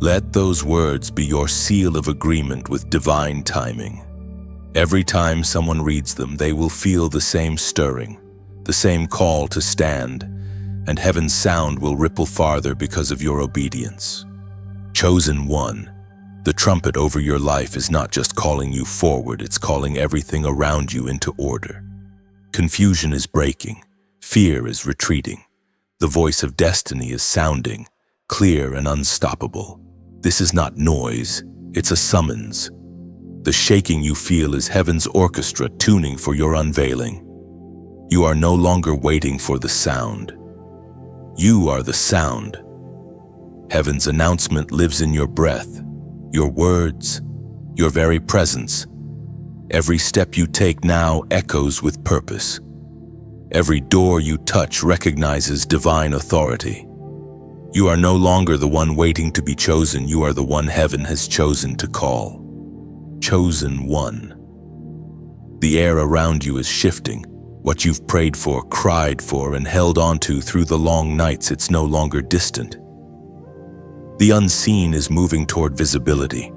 Let those words be your seal of agreement with divine timing. Every time someone reads them, they will feel the same stirring, the same call to stand, and heaven's sound will ripple farther because of your obedience. Chosen one, the trumpet over your life is not just calling you forward, it's calling everything around you into order. Confusion is breaking, fear is retreating. The voice of destiny is sounding, clear and unstoppable. This is not noise, it's a summons. The shaking you feel is heaven's orchestra tuning for your unveiling. You are no longer waiting for the sound. You are the sound. Heaven's announcement lives in your breath, your words, your very presence. Every step you take now echoes with purpose. Every door you touch recognizes divine authority. You are no longer the one waiting to be chosen, you are the one heaven has chosen to call. Chosen one. The air around you is shifting. What you've prayed for, cried for, and held onto through the long nights, it's no longer distant. The unseen is moving toward visibility.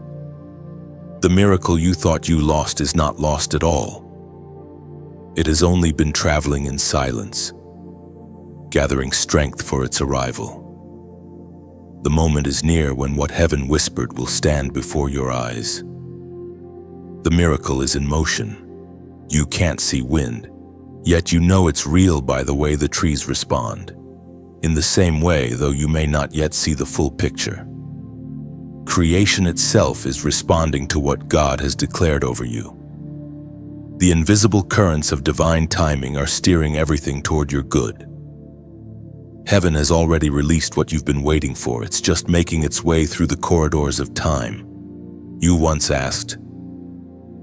The miracle you thought you lost is not lost at all. It has only been traveling in silence, gathering strength for its arrival. The moment is near when what heaven whispered will stand before your eyes. The miracle is in motion. You can't see wind, yet you know it's real by the way the trees respond. In the same way, though you may not yet see the full picture, creation itself is responding to what God has declared over you. The invisible currents of divine timing are steering everything toward your good. Heaven has already released what you've been waiting for. It's just making its way through the corridors of time. You once asked,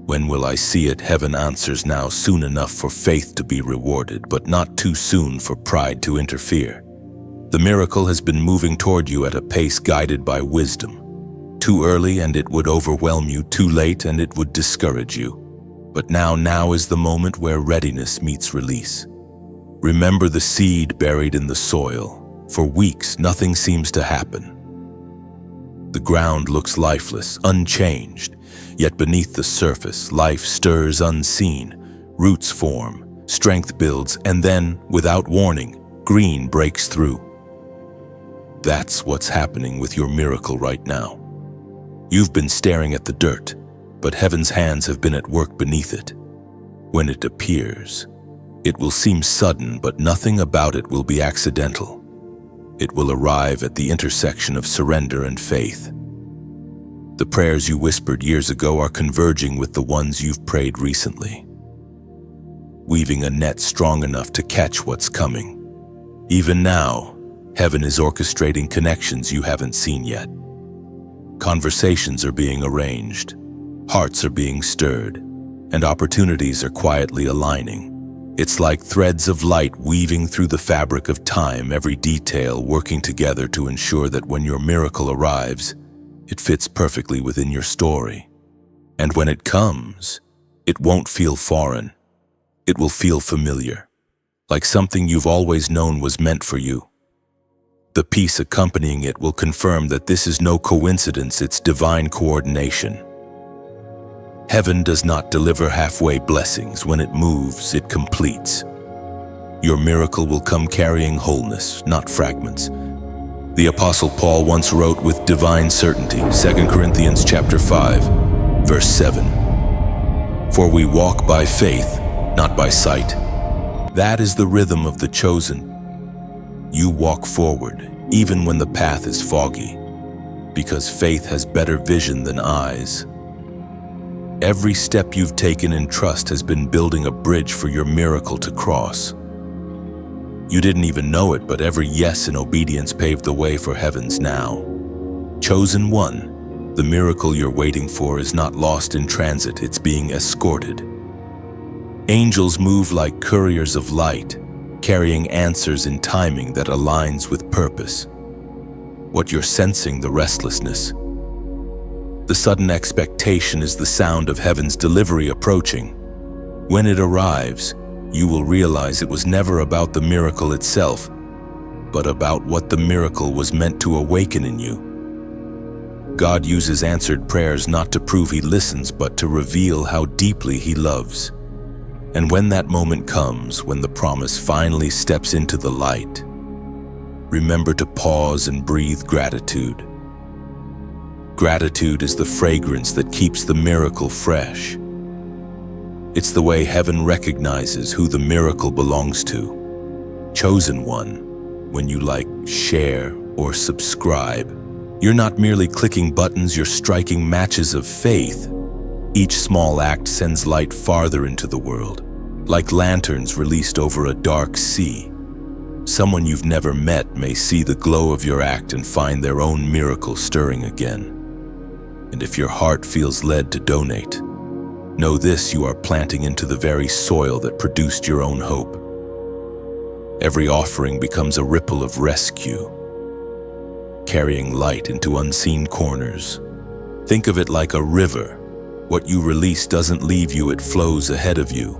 "When will I see it?" Heaven answers now, soon enough for faith to be rewarded, but not too soon for pride to interfere. The miracle has been moving toward you at a pace guided by wisdom. Too early and it would overwhelm you, too late and it would discourage you. But now is the moment where readiness meets release. Remember the seed buried in the soil. For weeks, nothing seems to happen. The ground looks lifeless, unchanged, yet beneath the surface, life stirs unseen. Roots form, strength builds, and then, without warning, green breaks through. That's what's happening with your miracle right now. You've been staring at the dirt, but heaven's hands have been at work beneath it. When it appears, it will seem sudden, but nothing about it will be accidental. It will arrive at the intersection of surrender and faith. The prayers you whispered years ago are converging with the ones you've prayed recently, weaving a net strong enough to catch what's coming. Even now, heaven is orchestrating connections you haven't seen yet. Conversations are being arranged, hearts are being stirred, and opportunities are quietly aligning. It's like threads of light weaving through the fabric of time, every detail working together to ensure that when your miracle arrives, it fits perfectly within your story. And when it comes, it won't feel foreign. It will feel familiar, like something you've always known was meant for you. The peace accompanying it will confirm that this is no coincidence, it's divine coordination. Heaven does not deliver halfway blessings. When it moves, it completes. Your miracle will come carrying wholeness, not fragments. The Apostle Paul once wrote with divine certainty, 2 Corinthians chapter 5, verse 7. For we walk by faith, not by sight. That is the rhythm of the chosen. You walk forward, even when the path is foggy, because faith has better vision than eyes. Every step you've taken in trust has been building a bridge for your miracle to cross. You didn't even know it, but every yes in obedience paved the way for heaven's now. Chosen one, the miracle you're waiting for is not lost in transit, it's being escorted. Angels move like couriers of light, carrying answers in timing that aligns with purpose. What you're sensing, the restlessness, the sudden expectation, is the sound of heaven's delivery approaching. When it arrives, you will realize it was never about the miracle itself, but about what the miracle was meant to awaken in you. God uses answered prayers not to prove He listens, but to reveal how deeply He loves. And when that moment comes, when the promise finally steps into the light, remember to pause and breathe gratitude. Gratitude is the fragrance that keeps the miracle fresh. It's the way heaven recognizes who the miracle belongs to. Chosen one, when you like, share, or subscribe, you're not merely clicking buttons, you're striking matches of faith. Each small act sends light farther into the world, like lanterns released over a dark sea. Someone you've never met may see the glow of your act and find their own miracle stirring again. And if your heart feels led to donate, know this: you are planting into the very soil that produced your own hope. Every offering becomes a ripple of rescue, carrying light into unseen corners. Think of it like a river. What you release doesn't leave you, it flows ahead of you.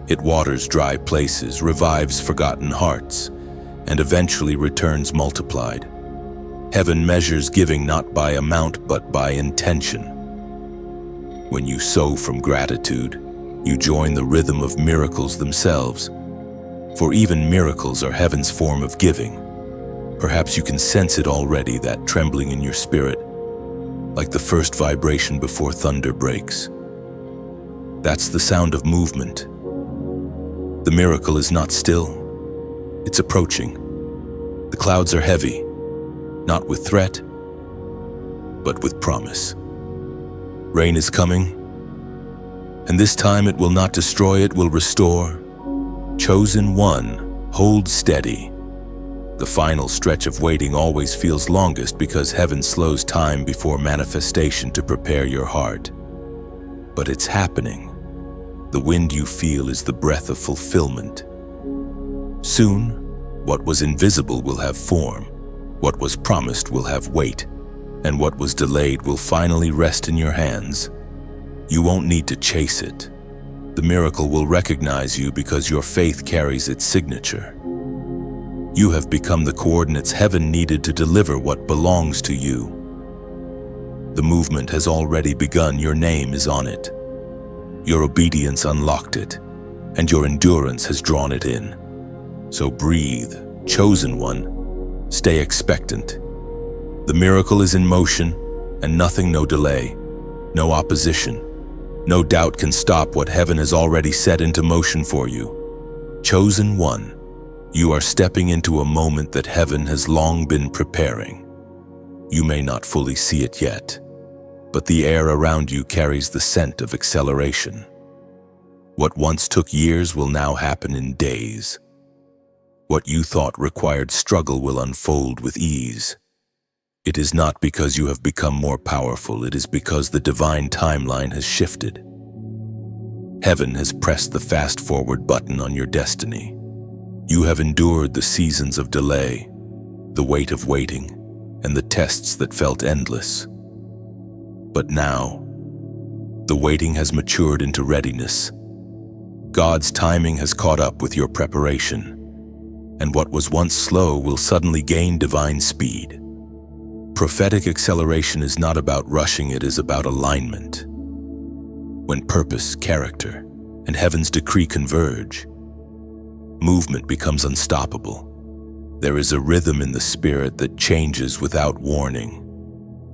It waters dry places, revives forgotten hearts, and eventually returns multiplied. Heaven measures giving not by amount, but by intention. When you sow from gratitude, You join the rhythm of miracles themselves, for even miracles are heaven's form of giving. Perhaps you can sense it already, that trembling in your spirit, like the first vibration before thunder breaks. That's the sound of movement. The miracle is not still, it's approaching. The clouds are heavy, not with threat, but with promise. Rain is coming, and this time it will not destroy, it will restore. Chosen one, hold steady. The final stretch of waiting always feels longest because heaven slows time before manifestation to prepare your heart. But it's happening. The wind you feel is the breath of fulfillment. Soon, what was invisible will have form, what was promised will have weight, and what was delayed will finally rest in your hands. You won't need to chase it. The miracle will recognize you because your faith carries its signature. You have become the coordinates heaven needed to deliver what belongs to you. The movement has already begun, your name is on it. Your obedience unlocked it, and your endurance has drawn it in. So breathe, chosen one, stay expectant. The miracle is in motion, and nothing, no delay, no opposition. No doubt can stop what heaven has already set into motion for you. Chosen one, you are stepping into a moment that heaven has long been preparing. You may not fully see it yet, but the air around you carries the scent of acceleration. What once took years will now happen in days. What you thought required struggle will unfold with ease. It is not because you have become more powerful, it is because the divine timeline has shifted. Heaven has pressed the fast-forward button on your destiny. You have endured the seasons of delay, the weight of waiting, and the tests that felt endless. But now, the waiting has matured into readiness. God's timing has caught up with your preparation, and what was once slow will suddenly gain divine speed. Prophetic acceleration is not about rushing, it is about alignment. When purpose, character, and heaven's decree converge, movement becomes unstoppable. There is a rhythm in the spirit that changes without warning.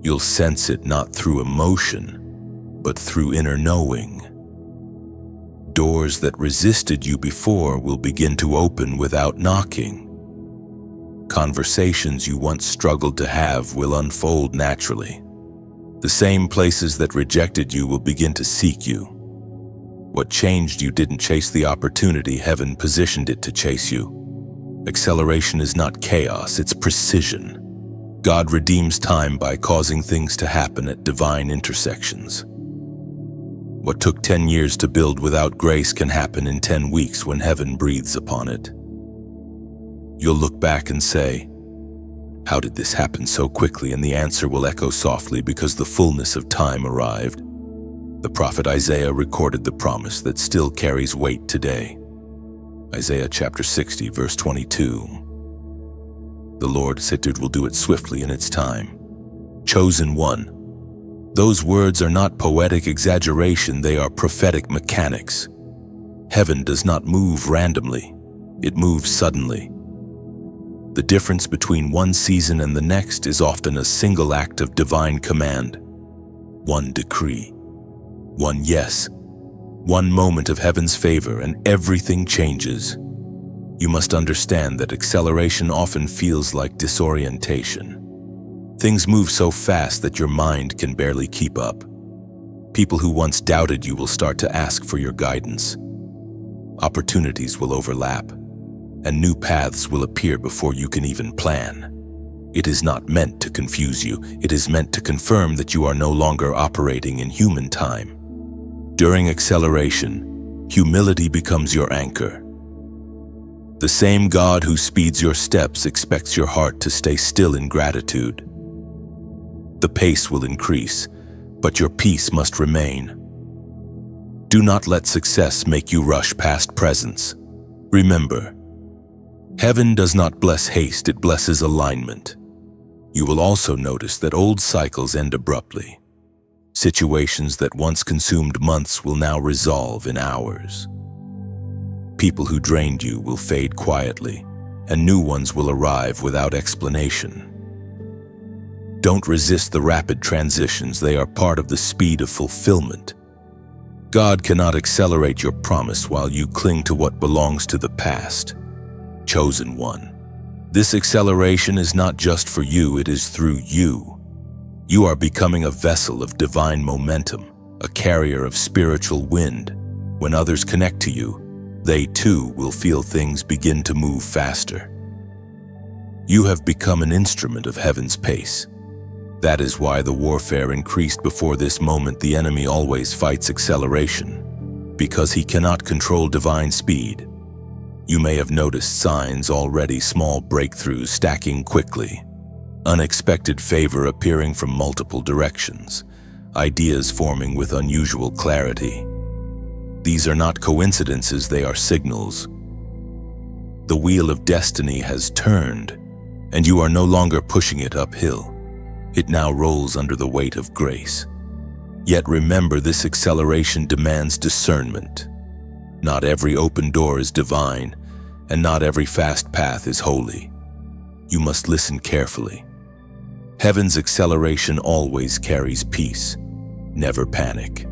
You'll sense it not through emotion, but through inner knowing. Doors that resisted you before will begin to open without knocking. Conversations you once struggled to have will unfold naturally. The same places that rejected you will begin to seek you. What changed you didn't chase the opportunity, heaven positioned it to chase you. Acceleration is not chaos, it's precision. God redeems time by causing things to happen at divine intersections. What took 10 years to build without grace can happen in 10 weeks when heaven breathes upon it. You'll look back and say, "How did this happen so quickly?" And the answer will echo softly, because the fullness of time arrived. The prophet Isaiah recorded the promise that still carries weight today. Isaiah chapter 60, verse 22. The Lord said will do it swiftly in its time. Chosen one. Those words are not poetic exaggeration, they are prophetic mechanics. Heaven does not move randomly, it moves suddenly. The difference between one season and the next is often a single act of divine command. One decree, one yes, one moment of heaven's favor, and everything changes. You must understand that acceleration often feels like disorientation. Things move so fast that your mind can barely keep up. People who once doubted you will start to ask for your guidance. Opportunities will overlap, and new paths will appear before you can even plan. It is not meant to confuse you, it is meant to confirm that you are no longer operating in human time. During acceleration, humility becomes your anchor. The same God who speeds your steps expects your heart to stay still in gratitude. The pace will increase, but your peace must remain. Do not let success make you rush past presence. Remember, heaven does not bless haste, it blesses alignment. You will also notice that old cycles end abruptly. Situations that once consumed months will now resolve in hours. People who drained you will fade quietly, and new ones will arrive without explanation. Don't resist the rapid transitions. They are part of the speed of fulfillment. God cannot accelerate your promise while you cling to what belongs to the past. Chosen one. This acceleration is not just for you, it is through you. You are becoming a vessel of divine momentum, a carrier of spiritual wind. When others connect to you, they too will feel things begin to move faster. You have become an instrument of heaven's pace. That is why the warfare increased before this moment. The enemy always fights acceleration, because he cannot control divine speed. You may have noticed signs already, small breakthroughs stacking quickly, unexpected favor appearing from multiple directions, ideas forming with unusual clarity. These are not coincidences, they are signals. The wheel of destiny has turned, and you are no longer pushing it uphill. It now rolls under the weight of grace. Yet remember, this acceleration demands discernment. Not every open door is divine, and not every fast path is holy. You must listen carefully. Heaven's acceleration always carries peace. Never panic.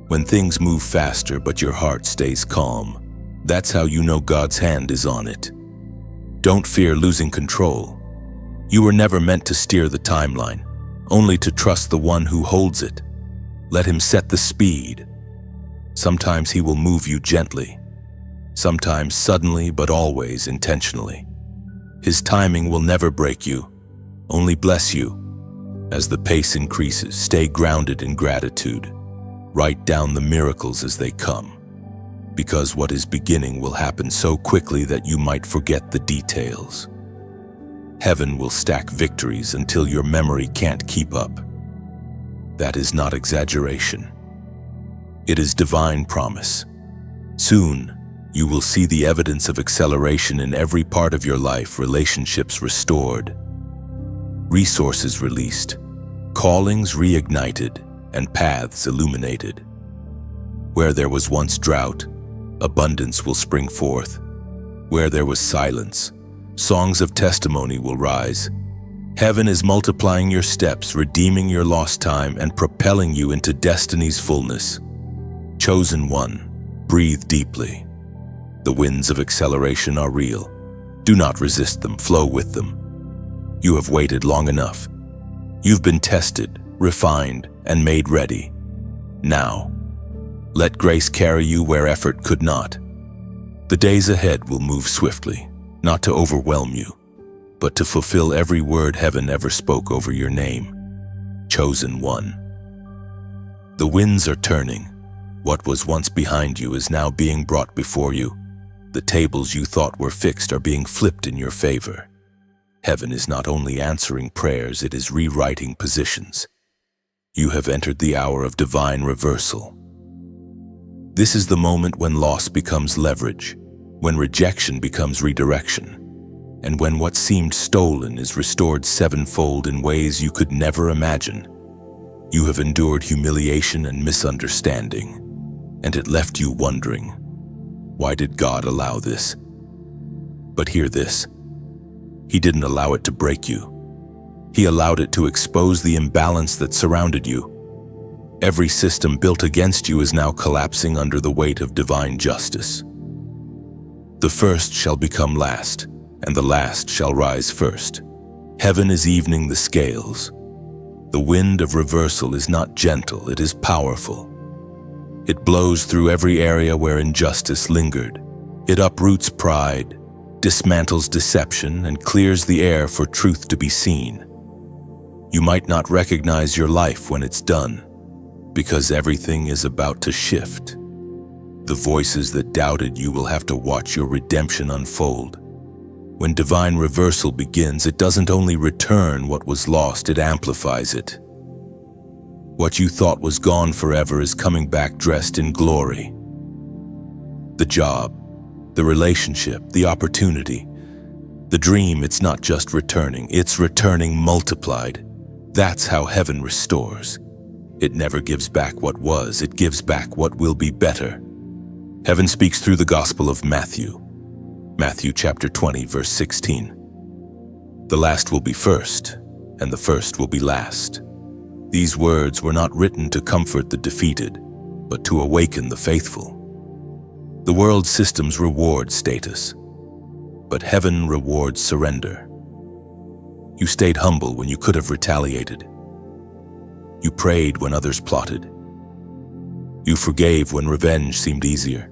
When things move faster but your heart stays calm, that's how you know God's hand is on it. Don't fear losing control. You were never meant to steer the timeline, only to trust the one who holds it. Let him set the speed. Sometimes he will move you gently, sometimes suddenly, but always intentionally. His timing will never break you, only bless you. As the pace increases, stay grounded in gratitude. Write down the miracles as they come, because what is beginning will happen so quickly that you might forget the details. Heaven will stack victories until your memory can't keep up. That is not exaggeration. It is divine promise. Soon, you will see the evidence of acceleration in every part of your life. Relationships restored, resources released, callings reignited, and paths illuminated. Where there was once drought, abundance will spring forth. Where there was silence, songs of testimony will rise. Heaven is multiplying your steps, redeeming your lost time, and propelling you into destiny's fullness. Chosen one, breathe deeply. The winds of acceleration are real. Do not resist them, flow with them. You have waited long enough. You've been tested, refined, and made ready. Now, let grace carry you where effort could not. The days ahead will move swiftly, not to overwhelm you, but to fulfill every word heaven ever spoke over your name. Chosen one. The winds are turning. What was once behind you is now being brought before you. The tables you thought were fixed are being flipped in your favor. Heaven is not only answering prayers, it is rewriting positions. You have entered the hour of divine reversal. This is the moment when loss becomes leverage, when rejection becomes redirection, and when what seemed stolen is restored sevenfold in ways you could never imagine. You have endured humiliation and misunderstanding, and it left you wondering, why did God allow this? But hear this. He didn't allow it to break you. He allowed it to expose the imbalance that surrounded you. Every system built against you is now collapsing under the weight of divine justice. The first shall become last, and the last shall rise first. Heaven is evening the scales. The wind of reversal is not gentle, it is powerful. It blows through every area where injustice lingered. It uproots pride, dismantles deception, and clears the air for truth to be seen. You might not recognize your life when it's done, because everything is about to shift. The voices that doubted you will have to watch your redemption unfold. When divine reversal begins, it doesn't only return what was lost, it amplifies it. What you thought was gone forever is coming back dressed in glory. The job, the relationship, the opportunity, the dream, it's not just returning, it's returning multiplied. That's how heaven restores. It never gives back what was, it gives back what will be better. Heaven speaks through the Gospel of Matthew. Matthew chapter 20, verse 16. The last will be first, and the first will be last. These words were not written to comfort the defeated, but to awaken the faithful. The world's systems reward status, but heaven rewards surrender. You stayed humble when you could have retaliated. You prayed when others plotted. You forgave when revenge seemed easier.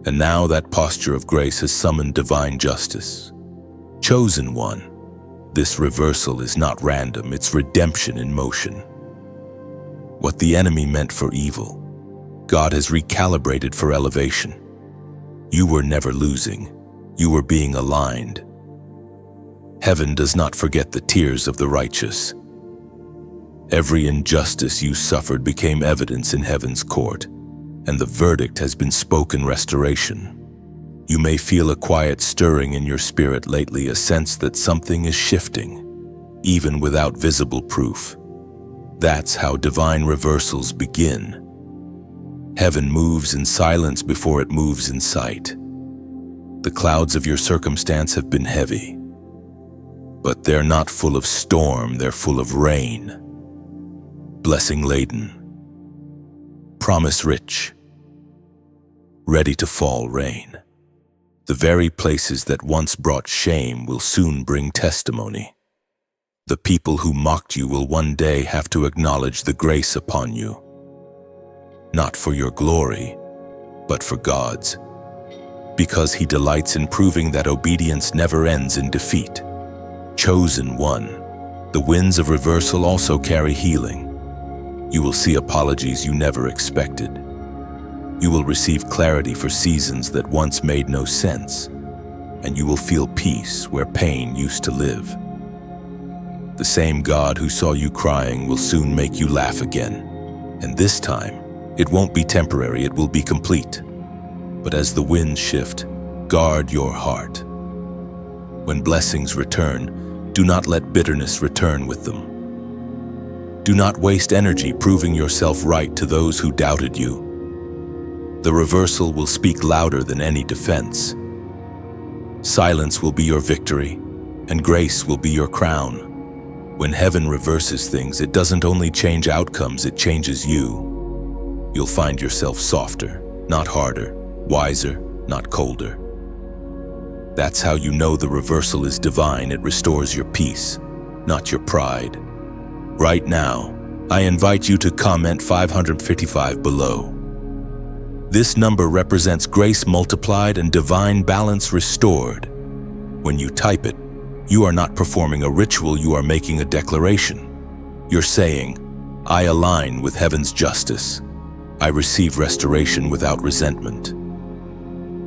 And now that posture of grace has summoned divine justice. Chosen one, this reversal is not random, it's redemption in motion. What the enemy meant for evil, God has recalibrated for elevation. You were never losing, you were being aligned. Heaven does not forget the tears of the righteous. Every injustice you suffered became evidence in heaven's court, and the verdict has been spoken restoration. You may feel a quiet stirring in your spirit lately, a sense that something is shifting, even without visible proof. That's how divine reversals begin. Heaven moves in silence before it moves in sight. The clouds of your circumstance have been heavy, but they're not full of storm, they're full of rain. Blessing laden, promise rich, ready to fall rain. The very places that once brought shame will soon bring testimony. The people who mocked you will one day have to acknowledge the grace upon you. Not for your glory, but for God's. Because He delights in proving that obedience never ends in defeat. Chosen one, the winds of reversal also carry healing. You will see apologies you never expected. You will receive clarity for seasons that once made no sense, and you will feel peace where pain used to live. The same God who saw you crying will soon make you laugh again, and this time, it won't be temporary, it will be complete. But as the winds shift, guard your heart. When blessings return, do not let bitterness return with them. Do not waste energy proving yourself right to those who doubted you. The reversal will speak louder than any defense. Silence will be your victory, and grace will be your crown. When heaven reverses things, it doesn't only change outcomes, it changes you. You'll find yourself softer, not harder, wiser, not colder. That's how you know the reversal is divine. It restores your peace, not your pride. Right now, I invite you to comment 555 below. This number represents grace multiplied and divine balance restored. When you type it, you are not performing a ritual, you are making a declaration. You're saying, I align with heaven's justice. I receive restoration without resentment.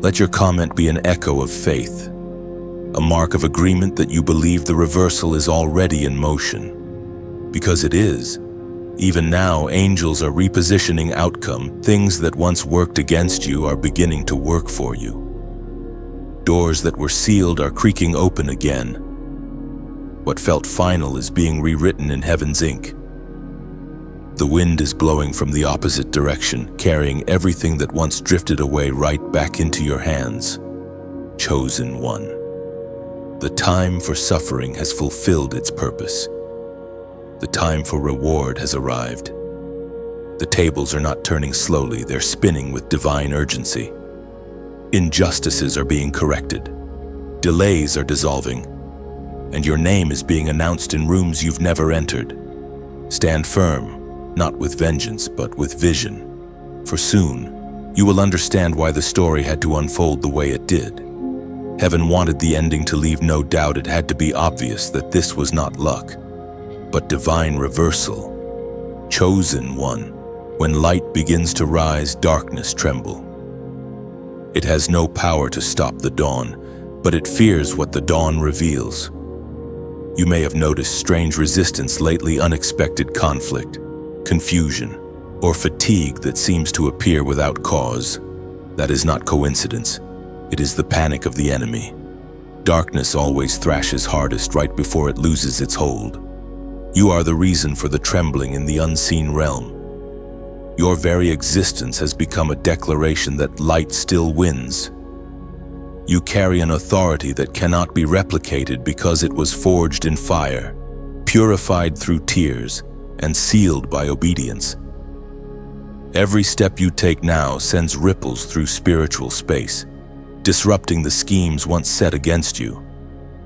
Let your comment be an echo of faith, a mark of agreement that you believe the reversal is already in motion. Because it is. Even now, angels are repositioning outcome. Things that once worked against you are beginning to work for you. Doors that were sealed are creaking open again. What felt final is being rewritten in heaven's ink. The wind is blowing from the opposite direction, carrying everything that once drifted away right back into your hands. Chosen one. The time for suffering has fulfilled its purpose. The time for reward has arrived. The tables are not turning slowly, they're spinning with divine urgency. Injustices are being corrected. Delays are dissolving. And your name is being announced in rooms you've never entered. Stand firm. Not with vengeance, but with vision. For soon, you will understand why the story had to unfold the way it did. Heaven wanted the ending to leave no doubt. It had to be obvious that this was not luck, but divine reversal. Chosen one. When light begins to rise, darkness tremble. It has no power to stop the dawn, but it fears what the dawn reveals. You may have noticed strange resistance lately, unexpected conflict, confusion, or fatigue that seems to appear without cause. That is not coincidence. It is the panic of the enemy. Darkness always thrashes hardest right before it loses its hold. You are the reason for the trembling in the unseen realm. Your very existence has become a declaration that light still wins. You carry an authority that cannot be replicated because it was forged in fire, purified through tears, and sealed by obedience. Every step you take now sends ripples through spiritual space, disrupting the schemes once set against you.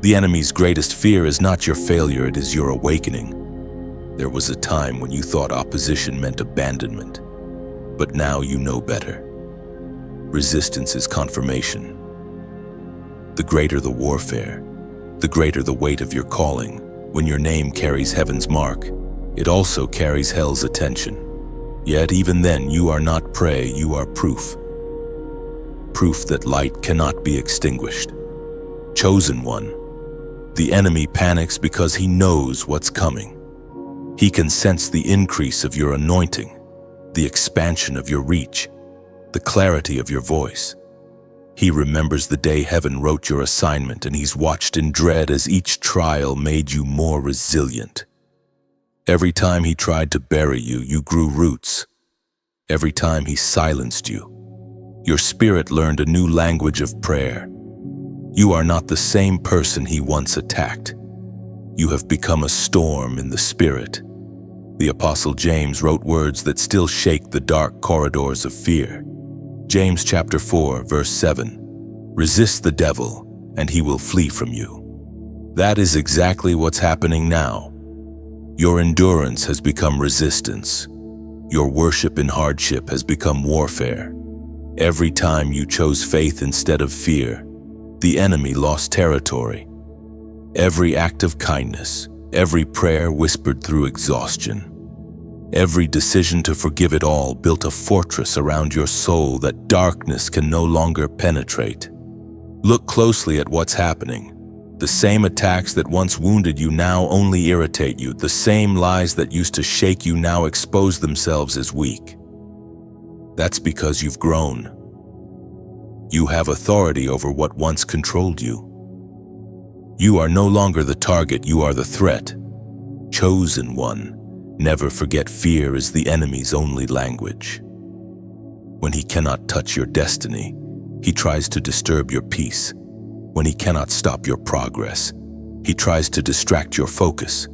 The enemy's greatest fear is not your failure, it is your awakening. There was a time when you thought opposition meant abandonment, but now you know better. Resistance is confirmation. The greater the warfare, the greater the weight of your calling. When your name carries heaven's mark, it also carries hell's attention. Yet even then, you are not prey, you are proof. Proof that light cannot be extinguished. Chosen one. The enemy panics because he knows what's coming. He can sense the increase of your anointing, the expansion of your reach, the clarity of your voice. He remembers the day heaven wrote your assignment, and he's watched in dread as each trial made you more resilient. Every time he tried to bury you, you grew roots. Every time he silenced you, your spirit learned a new language of prayer. You are not the same person he once attacked. You have become a storm in the spirit. The Apostle James wrote words that still shake the dark corridors of fear. James chapter 4, verse 7. Resist the devil, and he will flee from you. That is exactly what's happening now. Your endurance has become resistance. Your worship in hardship has become warfare. Every time you chose faith instead of fear, the enemy lost territory. Every act of kindness, every prayer whispered through exhaustion, every decision to forgive it all built a fortress around your soul that darkness can no longer penetrate. Look closely at what's happening. The same attacks that once wounded you now only irritate you. The same lies that used to shake you now expose themselves as weak. That's because you've grown. You have authority over what once controlled you. You are no longer the target, you are the threat. Chosen one. Never forget, fear is the enemy's only language. When he cannot touch your destiny, he tries to disturb your peace. When he cannot stop your progress, he tries to distract your focus.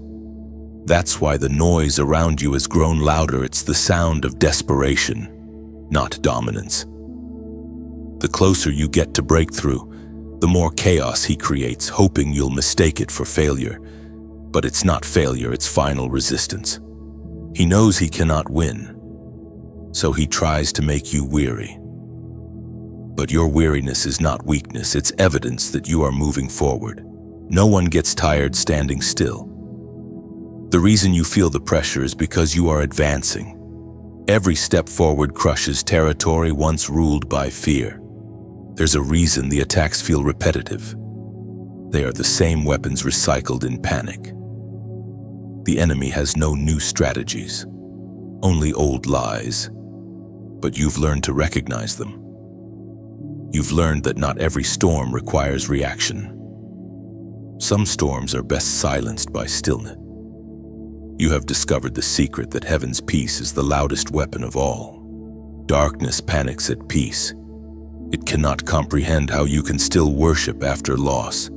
That's why the noise around you has grown louder. It's the sound of desperation, not dominance. The closer you get to breakthrough, the more chaos he creates, hoping you'll mistake it for failure. But it's not failure, it's final resistance. He knows he cannot win, so he tries to make you weary. But your weariness is not weakness, it's evidence that you are moving forward. No one gets tired standing still. The reason you feel the pressure is because you are advancing. Every step forward crushes territory once ruled by fear. There's a reason the attacks feel repetitive. They are the same weapons recycled in panic. The enemy has no new strategies, only old lies. But you've learned to recognize them. You've learned that not every storm requires reaction. Some storms are best silenced by stillness. You have discovered the secret that heaven's peace is the loudest weapon of all. Darkness panics at peace. It cannot comprehend how you can still worship after loss,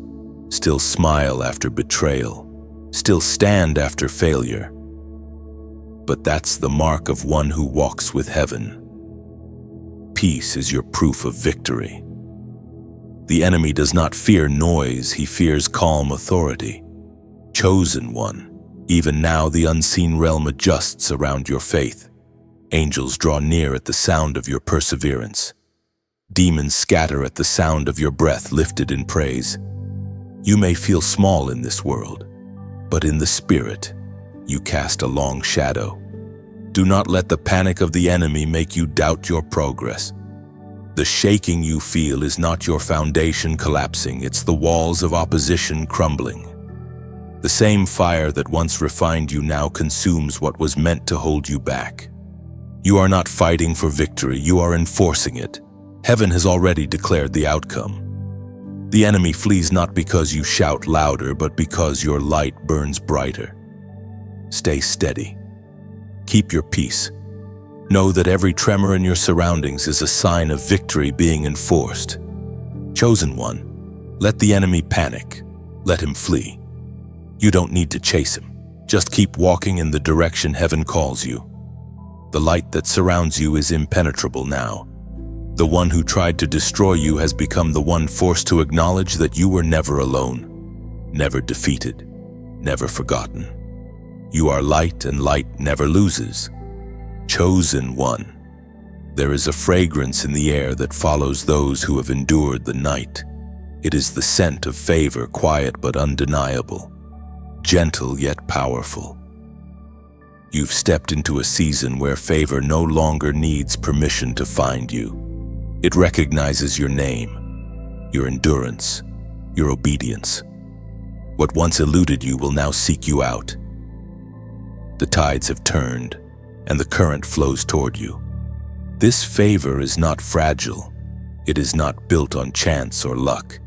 still smile after betrayal, still stand after failure. But that's the mark of one who walks with heaven. Peace is your proof of victory. The enemy does not fear noise, he fears calm authority. Chosen one, even now the unseen realm adjusts around your faith. Angels draw near at the sound of your perseverance. Demons scatter at the sound of your breath lifted in praise. You may feel small in this world, but in the spirit, you cast a long shadow. Do not let the panic of the enemy make you doubt your progress. The shaking you feel is not your foundation collapsing, it's the walls of opposition crumbling. The same fire that once refined you now consumes what was meant to hold you back. You are not fighting for victory, you are enforcing it. Heaven has already declared the outcome. The enemy flees not because you shout louder, but because your light burns brighter. Stay steady. Keep your peace. Know that every tremor in your surroundings is a sign of victory being enforced. Chosen one, let the enemy panic. Let him flee. You don't need to chase him. Just keep walking in the direction heaven calls you. The light that surrounds you is impenetrable now. The one who tried to destroy you has become the one forced to acknowledge that you were never alone, never defeated, never forgotten. You are light, and light never loses. Chosen one. There is a fragrance in the air that follows those who have endured the night. It is the scent of favor, quiet but undeniable, gentle yet powerful. You've stepped into a season where favor no longer needs permission to find you. It recognizes your name, your endurance, your obedience. What once eluded you will now seek you out. The tides have turned, and the current flows toward you. This favor is not fragile. It is not built on chance or luck.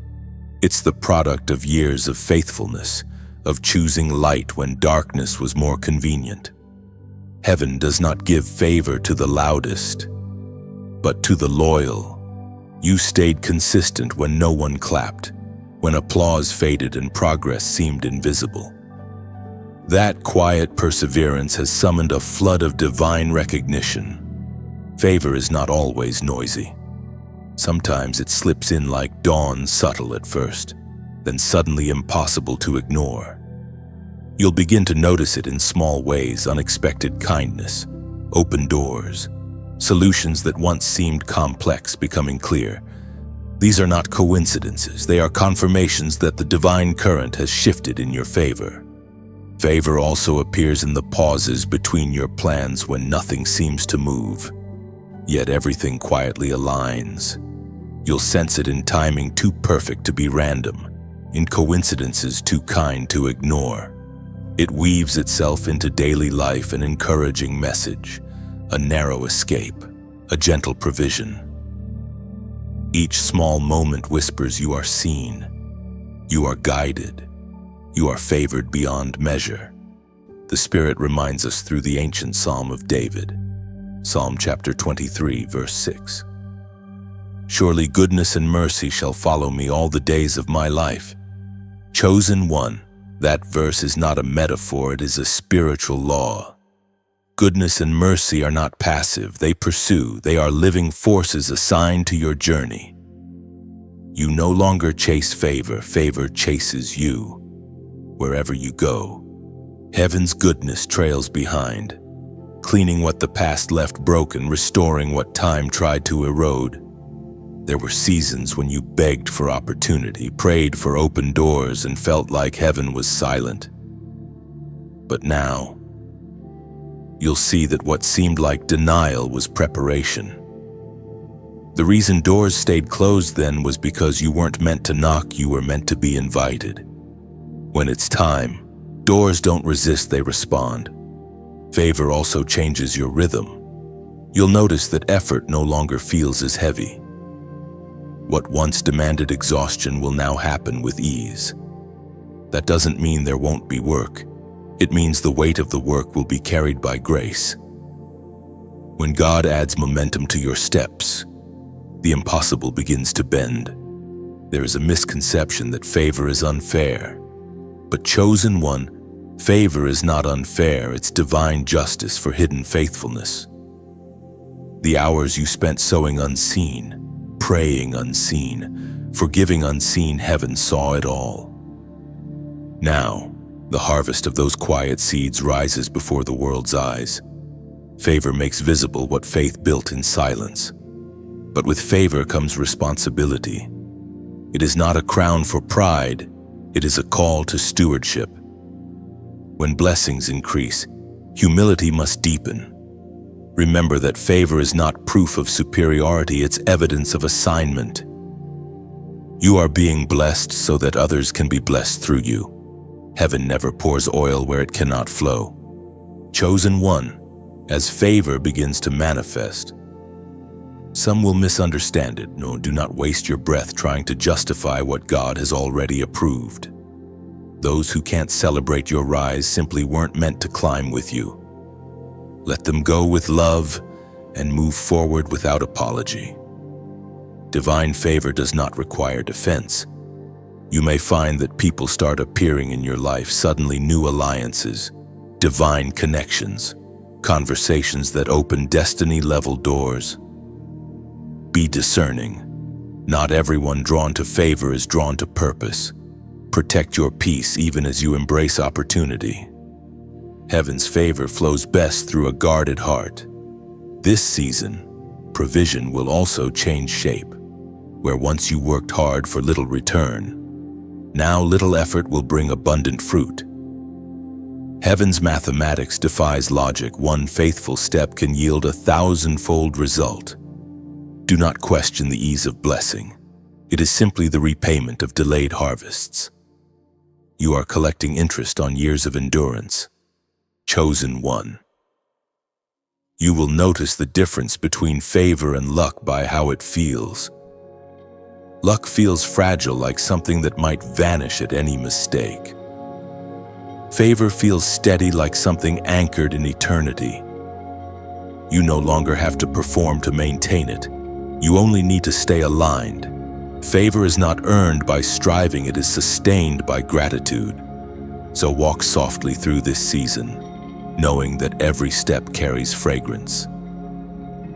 It's the product of years of faithfulness, of choosing light when darkness was more convenient. Heaven does not give favor to the loudest, but to the loyal. You stayed consistent when no one clapped, when applause faded and progress seemed invisible. That quiet perseverance has summoned a flood of divine recognition. Favor is not always noisy. Sometimes it slips in like dawn, subtle at first, then suddenly impossible to ignore. You'll begin to notice it in small ways: unexpected kindness, open doors, solutions that once seemed complex becoming clear. These are not coincidences, they are confirmations that the divine current has shifted in your favor. Favor also appears in the pauses between your plans when nothing seems to move, yet everything quietly aligns. You'll sense it in timing too perfect to be random, in coincidences too kind to ignore. It weaves itself into daily life, an encouraging message, a narrow escape, a gentle provision. Each small moment whispers you are seen, you are guided, you are favored beyond measure. The Spirit reminds us through the ancient Psalm of David, Psalm chapter 23, verse 6. Surely goodness and mercy shall follow me all the days of my life. Chosen one, that verse is not a metaphor, it is a spiritual law. Goodness and mercy are not passive, they pursue, they are living forces assigned to your journey. You no longer chase favor, favor chases you. Wherever you go, heaven's goodness trails behind, cleaning what the past left broken, restoring what time tried to erode. There were seasons when you begged for opportunity, prayed for open doors, and felt like heaven was silent. But now, you'll see that what seemed like denial was preparation. The reason doors stayed closed then was because you weren't meant to knock, you were meant to be invited. When it's time, doors don't resist, they respond. Favor also changes your rhythm. You'll notice that effort no longer feels as heavy. What once demanded exhaustion will now happen with ease. That doesn't mean there won't be work. It means the weight of the work will be carried by grace. When God adds momentum to your steps, the impossible begins to bend. There is a misconception that favor is unfair. But chosen one, favor is not unfair, it's divine justice for hidden faithfulness. The hours you spent sowing unseen, praying unseen, forgiving unseen, heaven saw it all. Now, the harvest of those quiet seeds rises before the world's eyes. Favor makes visible what faith built in silence. But with favor comes responsibility. It is not a crown for pride, it is a call to stewardship. When blessings increase, humility must deepen. Remember that favor is not proof of superiority, it's evidence of assignment. You are being blessed so that others can be blessed through you. Heaven never pours oil where it cannot flow. Chosen one, as favor begins to manifest. Some will misunderstand it. No, do not waste your breath trying to justify what God has already approved. Those who can't celebrate your rise simply weren't meant to climb with you. Let them go with love and move forward without apology. Divine favor does not require defense. You may find that people start appearing in your life, suddenly new alliances, divine connections, conversations that open destiny-level doors. Be discerning. Not everyone drawn to favor is drawn to purpose. Protect your peace even as you embrace opportunity. Heaven's favor flows best through a guarded heart. This season, provision will also change shape. Where once you worked hard for little return, now little effort will bring abundant fruit. Heaven's mathematics defies logic. One faithful step can yield 1,000-fold result. Do not question the ease of blessing. It is simply the repayment of delayed harvests. You are collecting interest on years of endurance. Chosen one. You will notice the difference between favor and luck by how it feels. Luck feels fragile, like something that might vanish at any mistake. Favor feels steady, like something anchored in eternity. You no longer have to perform to maintain it. You only need to stay aligned. Favor is not earned by striving, it is sustained by gratitude. So walk softly through this season, knowing that every step carries fragrance.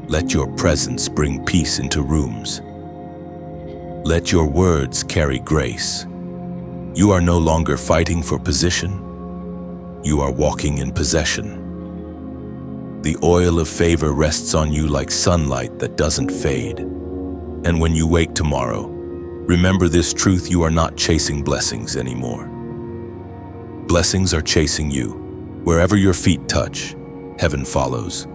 Let your presence bring peace into rooms. Let your words carry grace. You are no longer fighting for position. You are walking in possession. The oil of favor rests on you like sunlight that doesn't fade. And when you wake tomorrow, remember this truth: you are not chasing blessings anymore. Blessings are chasing you. Wherever your feet touch, heaven follows.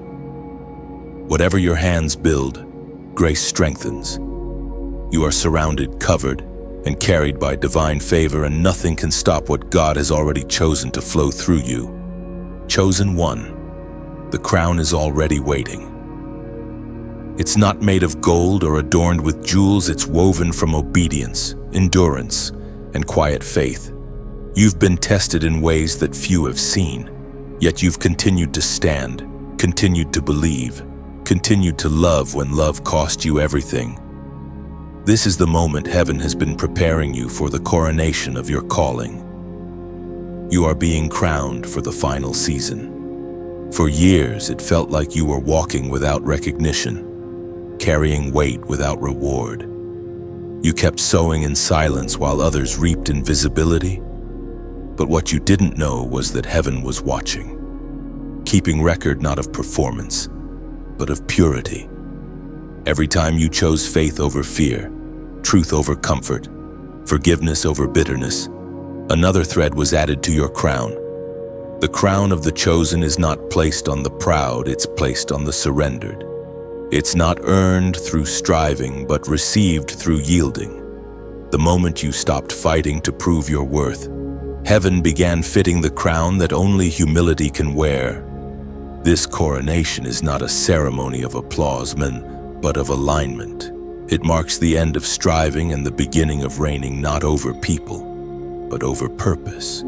Whatever your hands build, grace strengthens. You are surrounded, covered, and carried by divine favor, and nothing can stop what God has already chosen to flow through you. Chosen one. The crown is already waiting. It's not made of gold or adorned with jewels. It's woven from obedience, endurance, and quiet faith. You've been tested in ways that few have seen, yet you've continued to stand, continued to believe, continued to love when love cost you everything. This is the moment heaven has been preparing you for, the coronation of your calling. You are being crowned for the final season. For years, it felt like you were walking without recognition, carrying weight without reward. You kept sowing in silence while others reaped in visibility. But what you didn't know was that heaven was watching, keeping record not of performance, but of purity. Every time you chose faith over fear, truth over comfort, forgiveness over bitterness, another thread was added to your crown. The crown of the chosen is not placed on the proud, it's placed on the surrendered. It's not earned through striving, but received through yielding. The moment you stopped fighting to prove your worth, heaven began fitting the crown that only humility can wear. This coronation is not a ceremony of applause, but of alignment. It marks the end of striving and the beginning of reigning not over people, but over purpose.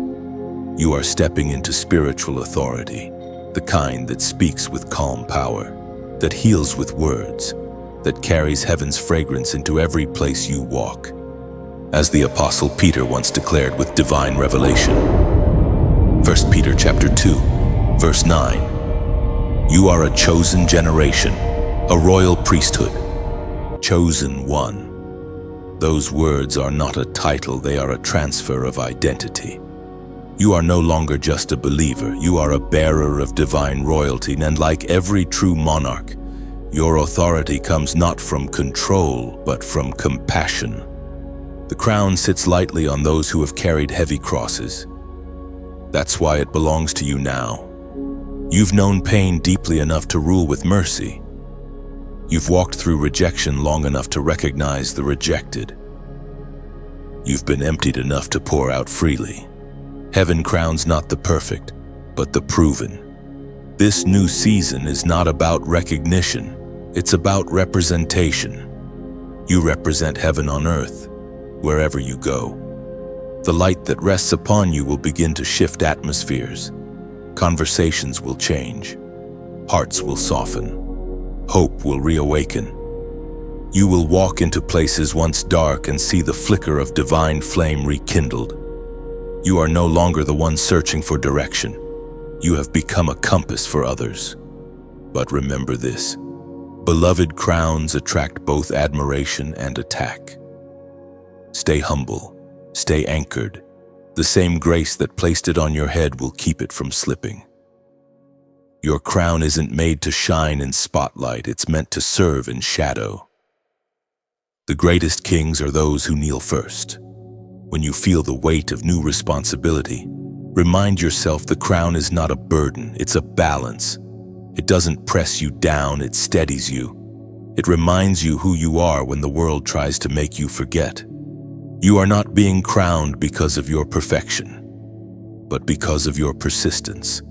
You are stepping into spiritual authority, the kind that speaks with calm power, that heals with words, that carries heaven's fragrance into every place you walk. As the Apostle Peter once declared with divine revelation. 1 Peter chapter 2, verse 9. You are a chosen generation, a royal priesthood, chosen one. Those words are not a title, they are a transfer of identity. You are no longer just a believer, you are a bearer of divine royalty, and like every true monarch, your authority comes not from control, but from compassion. The crown sits lightly on those who have carried heavy crosses. That's why it belongs to you now. You've known pain deeply enough to rule with mercy. You've walked through rejection long enough to recognize the rejected. You've been emptied enough to pour out freely. Heaven crowns not the perfect, but the proven. This new season is not about recognition, it's about representation. You represent heaven on earth, wherever you go. The light that rests upon you will begin to shift atmospheres. Conversations will change. Hearts will soften. Hope will reawaken. You will walk into places once dark and see the flicker of divine flame rekindled. You are no longer the one searching for direction. You have become a compass for others. But remember this: beloved crowns attract both admiration and attack. Stay humble. Stay anchored. The same grace that placed it on your head will keep it from slipping. Your crown isn't made to shine in spotlight, it's meant to serve in shadow. The greatest kings are those who kneel first. When you feel the weight of new responsibility, remind yourself the crown is not a burden, it's a balance. It doesn't press you down, it steadies you. It reminds you who you are when the world tries to make you forget. You are not being crowned because of your perfection, but because of your persistence.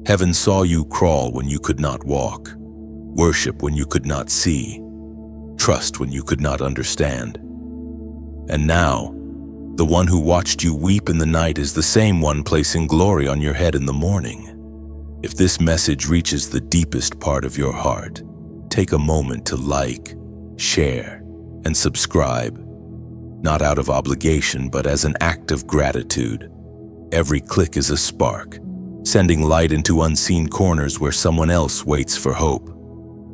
Heaven saw you crawl when you could not walk, worship when you could not see, trust when you could not understand. And now, the one who watched you weep in the night is the same one placing glory on your head in the morning. If this message reaches the deepest part of your heart, take a moment to like, share, and subscribe. Not out of obligation, but as an act of gratitude. Every click is a spark, sending light into unseen corners where someone else waits for hope.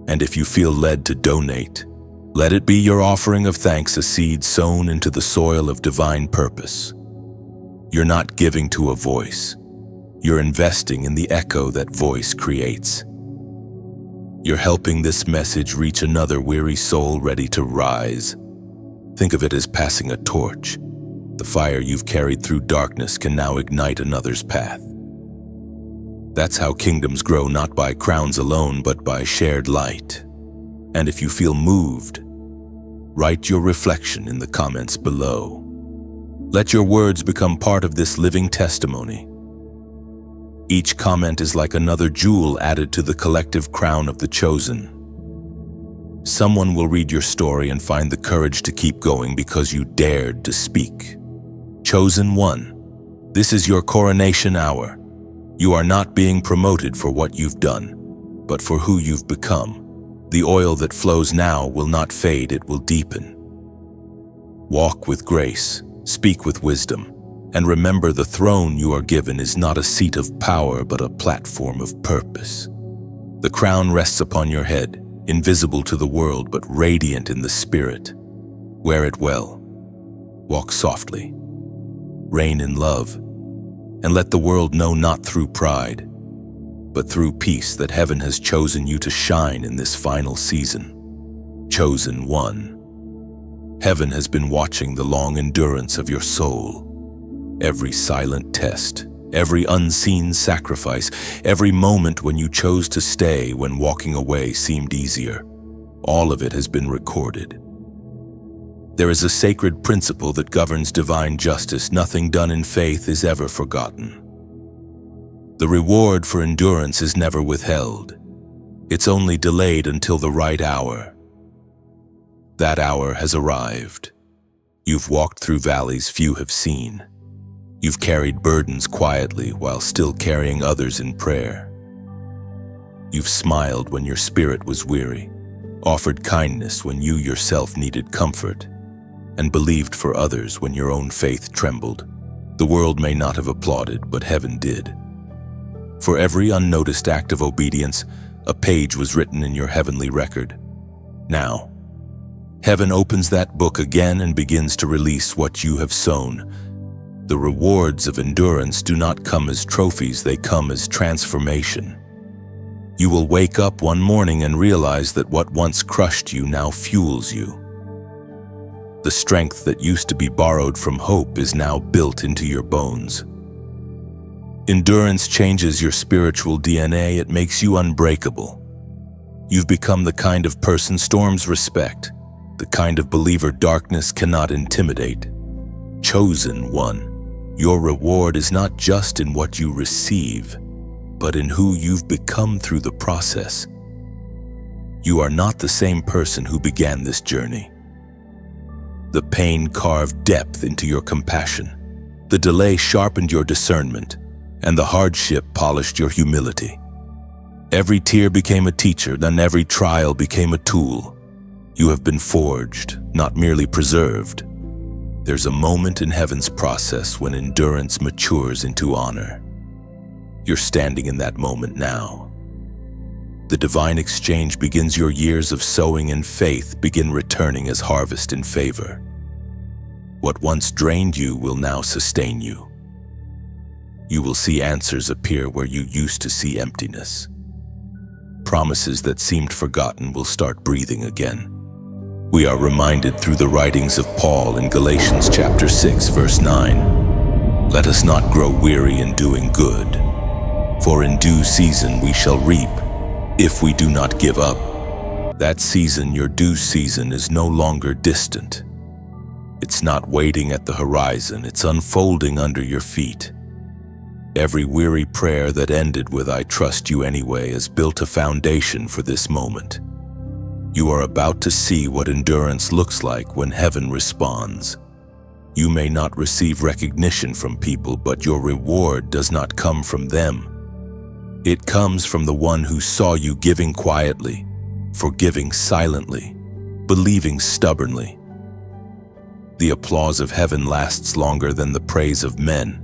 And if you feel led to donate, let it be your offering of thanks, a seed sown into the soil of divine purpose. You're not giving to a voice. You're investing in the echo that voice creates. You're helping this message reach another weary soul ready to rise. Think of it as passing a torch. The fire you've carried through darkness can now ignite another's path. That's how kingdoms grow, not by crowns alone, but by shared light. And if you feel moved, write your reflection in the comments below. Let your words become part of this living testimony. Each comment is like another jewel added to the collective crown of the chosen. Someone will read your story and find the courage to keep going because you dared to speak. Chosen one, this is your coronation hour. You are not being promoted for what you've done, but for who you've become. The oil that flows now will not fade, it will deepen. Walk with grace, speak with wisdom, and remember the throne you are given is not a seat of power, but a platform of purpose. The crown rests upon your head, invisible to the world, but radiant in the spirit. Wear it well. Walk softly. Reign in love. And let the world know, not through pride, but through peace, that heaven has chosen you to shine in this final season. Chosen one. Heaven has been watching the long endurance of your soul. Every silent test, every unseen sacrifice, every moment when you chose to stay when walking away seemed easier, all of it has been recorded. There is a sacred principle that governs divine justice: nothing done in faith is ever forgotten. The reward for endurance is never withheld. It's only delayed until the right hour. That hour has arrived. You've walked through valleys few have seen. You've carried burdens quietly while still carrying others in prayer. You've smiled when your spirit was weary, offered kindness when you yourself needed comfort, and believed for others when your own faith trembled. The world may not have applauded, but heaven did. For every unnoticed act of obedience, a page was written in your heavenly record. Now, heaven opens that book again and begins to release what you have sown. The rewards of endurance do not come as trophies, they come as transformation. You will wake up one morning and realize that what once crushed you now fuels you. The strength that used to be borrowed from hope is now built into your bones. Endurance changes your spiritual DNA, it makes you unbreakable. You've become the kind of person storms respect, the kind of believer darkness cannot intimidate. Chosen one. Your reward is not just in what you receive, but in who you've become through the process. You are not the same person who began this journey. The pain carved depth into your compassion. The delay sharpened your discernment, and the hardship polished your humility. Every tear became a teacher, then every trial became a tool. You have been forged, not merely preserved. There's a moment in heaven's process when endurance matures into honor. You're standing in that moment now. The divine exchange begins. Your years of sowing in faith begin returning as harvest in favor. What once drained you will now sustain you. You will see answers appear where you used to see emptiness. Promises that seemed forgotten will start breathing again. We are reminded through the writings of Paul in Galatians chapter 6, verse 9. Let us not grow weary in doing good, for in due season we shall reap, if we do not give up. That season, your due season, is no longer distant. It's not waiting at the horizon, it's unfolding under your feet. Every weary prayer that ended with "I trust you anyway" has built a foundation for this moment. You are about to see what endurance looks like when heaven responds. You may not receive recognition from people, but your reward does not come from them. It comes from the one who saw you giving quietly, forgiving silently, believing stubbornly. The applause of heaven lasts longer than the praise of men.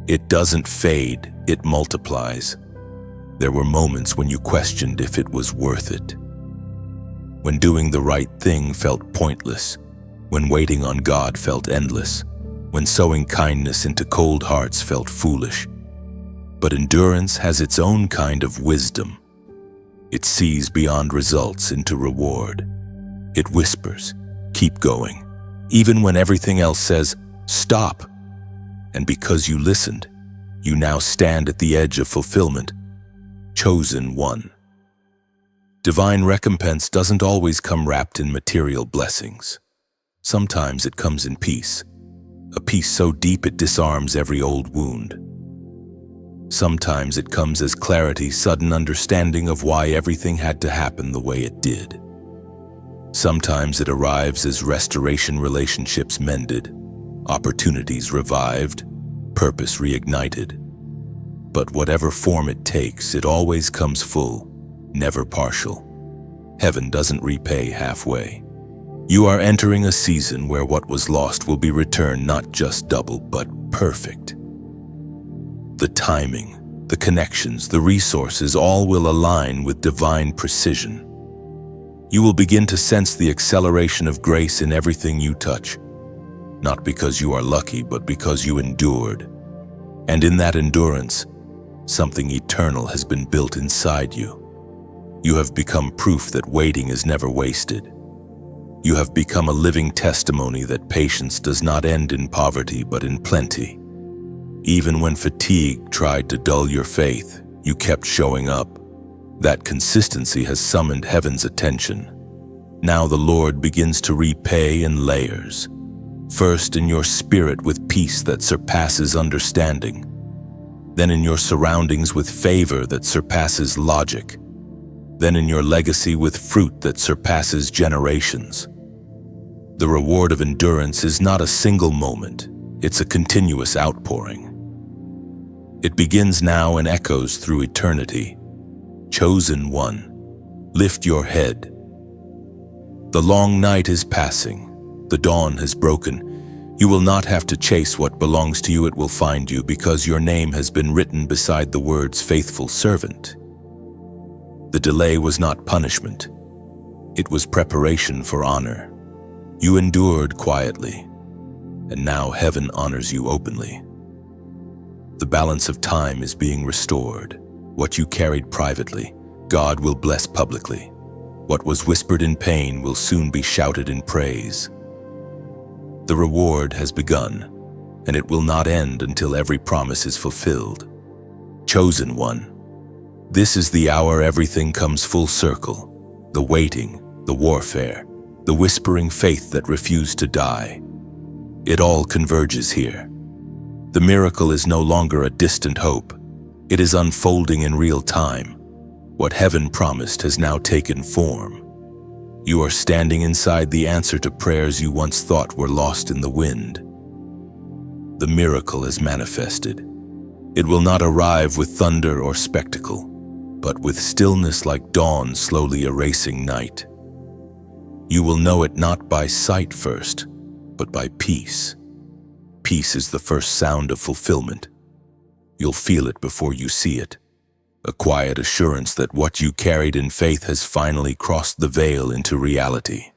It doesn't fade, it multiplies. There were moments when you questioned if it was worth it. When doing the right thing felt pointless, when waiting on God felt endless, when sowing kindness into cold hearts felt foolish. But endurance has its own kind of wisdom. It sees beyond results into reward. It whispers, "Keep going," even when everything else says, "Stop." And because you listened, you now stand at the edge of fulfillment, chosen one. Divine recompense doesn't always come wrapped in material blessings. Sometimes it comes in peace, a peace so deep it disarms every old wound. Sometimes it comes as clarity, sudden understanding of why everything had to happen the way it did. Sometimes it arrives as restoration, relationships mended, opportunities revived, purpose reignited. But whatever form it takes, it always comes full, never partial. Heaven doesn't repay halfway. You are entering a season where what was lost will be returned, not just double, but perfect. The timing, the connections, the resources, all will align with divine precision. You will begin to sense the acceleration of grace in everything you touch, not because you are lucky, but because you endured. And in that endurance, something eternal has been built inside you. You have become proof that waiting is never wasted. You have become a living testimony that patience does not end in poverty, but in plenty. Even when fatigue tried to dull your faith, you kept showing up. That consistency has summoned heaven's attention. Now the Lord begins to repay in layers. First in your spirit with peace that surpasses understanding. Then in your surroundings with favor that surpasses logic. Then in your legacy with fruit that surpasses generations. The reward of endurance is not a single moment, it's a continuous outpouring. It begins now and echoes through eternity. Chosen one, lift your head. The long night is passing, the dawn has broken. You will not have to chase what belongs to you, it will find you, because your name has been written beside the words "faithful servant." The delay was not punishment. It was preparation for honor. You endured quietly, and now heaven honors you openly. The balance of time is being restored. What you carried privately, God will bless publicly. What was whispered in pain will soon be shouted in praise. The reward has begun, and it will not end until every promise is fulfilled. Chosen one, this is the hour everything comes full circle. The waiting, the warfare, the whispering faith that refused to die. It all converges here. The miracle is no longer a distant hope. It is unfolding in real time. What heaven promised has now taken form. You are standing inside the answer to prayers you once thought were lost in the wind. The miracle is manifested. It will not arrive with thunder or spectacle, but with stillness like dawn slowly erasing night. You will know it not by sight first, but by peace. Peace is the first sound of fulfillment. You'll feel it before you see it. A quiet assurance that what you carried in faith has finally crossed the veil into reality.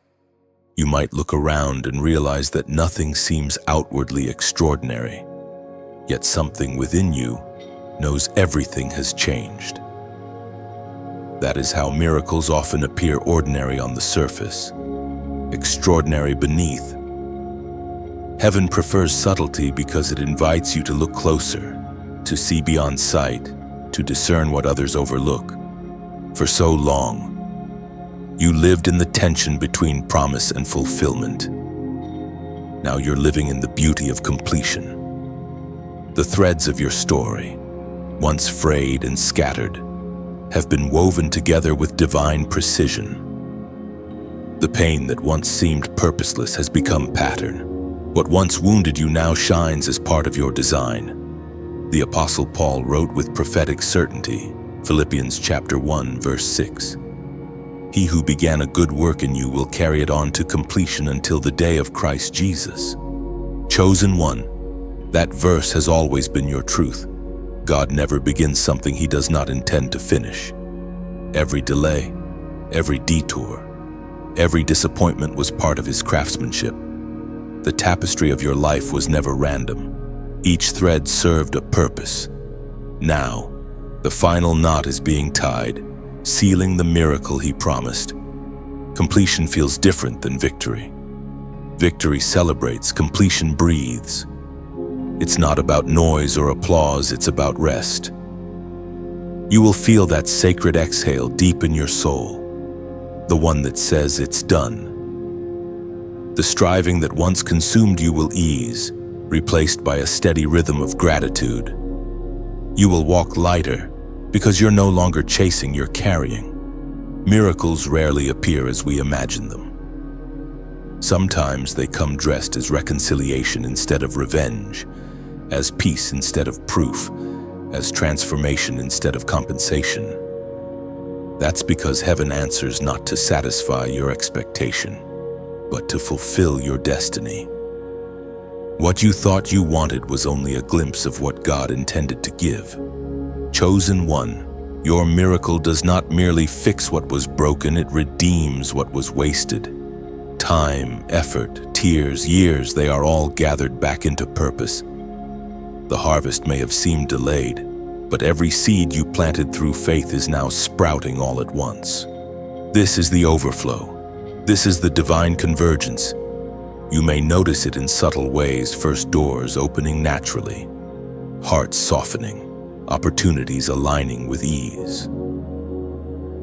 You might look around and realize that nothing seems outwardly extraordinary, yet something within you knows everything has changed. That is how miracles often appear ordinary on the surface, extraordinary beneath. Heaven prefers subtlety because it invites you to look closer, to see beyond sight, to discern what others overlook. For so long, you lived in the tension between promise and fulfillment. Now you're living in the beauty of completion. The threads of your story, once frayed and scattered, have been woven together with divine precision. The pain that once seemed purposeless has become pattern. What once wounded you now shines as part of your design. The Apostle Paul wrote with prophetic certainty, Philippians chapter 1, verse 6. He who began a good work in you will carry it on to completion until the day of Christ Jesus. Chosen one, that verse has always been your truth. God never begins something he does not intend to finish. Every delay, every detour, every disappointment was part of his craftsmanship. The tapestry of your life was never random. Each thread served a purpose. Now, the final knot is being tied, sealing the miracle he promised. Completion feels different than victory. Victory celebrates, completion breathes. It's not about noise or applause, it's about rest. You will feel that sacred exhale deep in your soul, the one that says it's done. The striving that once consumed you will ease, replaced by a steady rhythm of gratitude. You will walk lighter because you're no longer chasing, you're carrying. Miracles rarely appear as we imagine them. Sometimes they come dressed as reconciliation instead of revenge, as peace instead of proof, as transformation instead of compensation. That's because heaven answers not to satisfy your expectation, but to fulfill your destiny. What you thought you wanted was only a glimpse of what God intended to give. Chosen one, your miracle does not merely fix what was broken, it redeems what was wasted. Time, effort, tears, years, they are all gathered back into purpose. The harvest may have seemed delayed, but every seed you planted through faith is now sprouting all at once. This is the overflow. This is the divine convergence. You may notice it in subtle ways, first doors opening naturally, hearts softening, opportunities aligning with ease.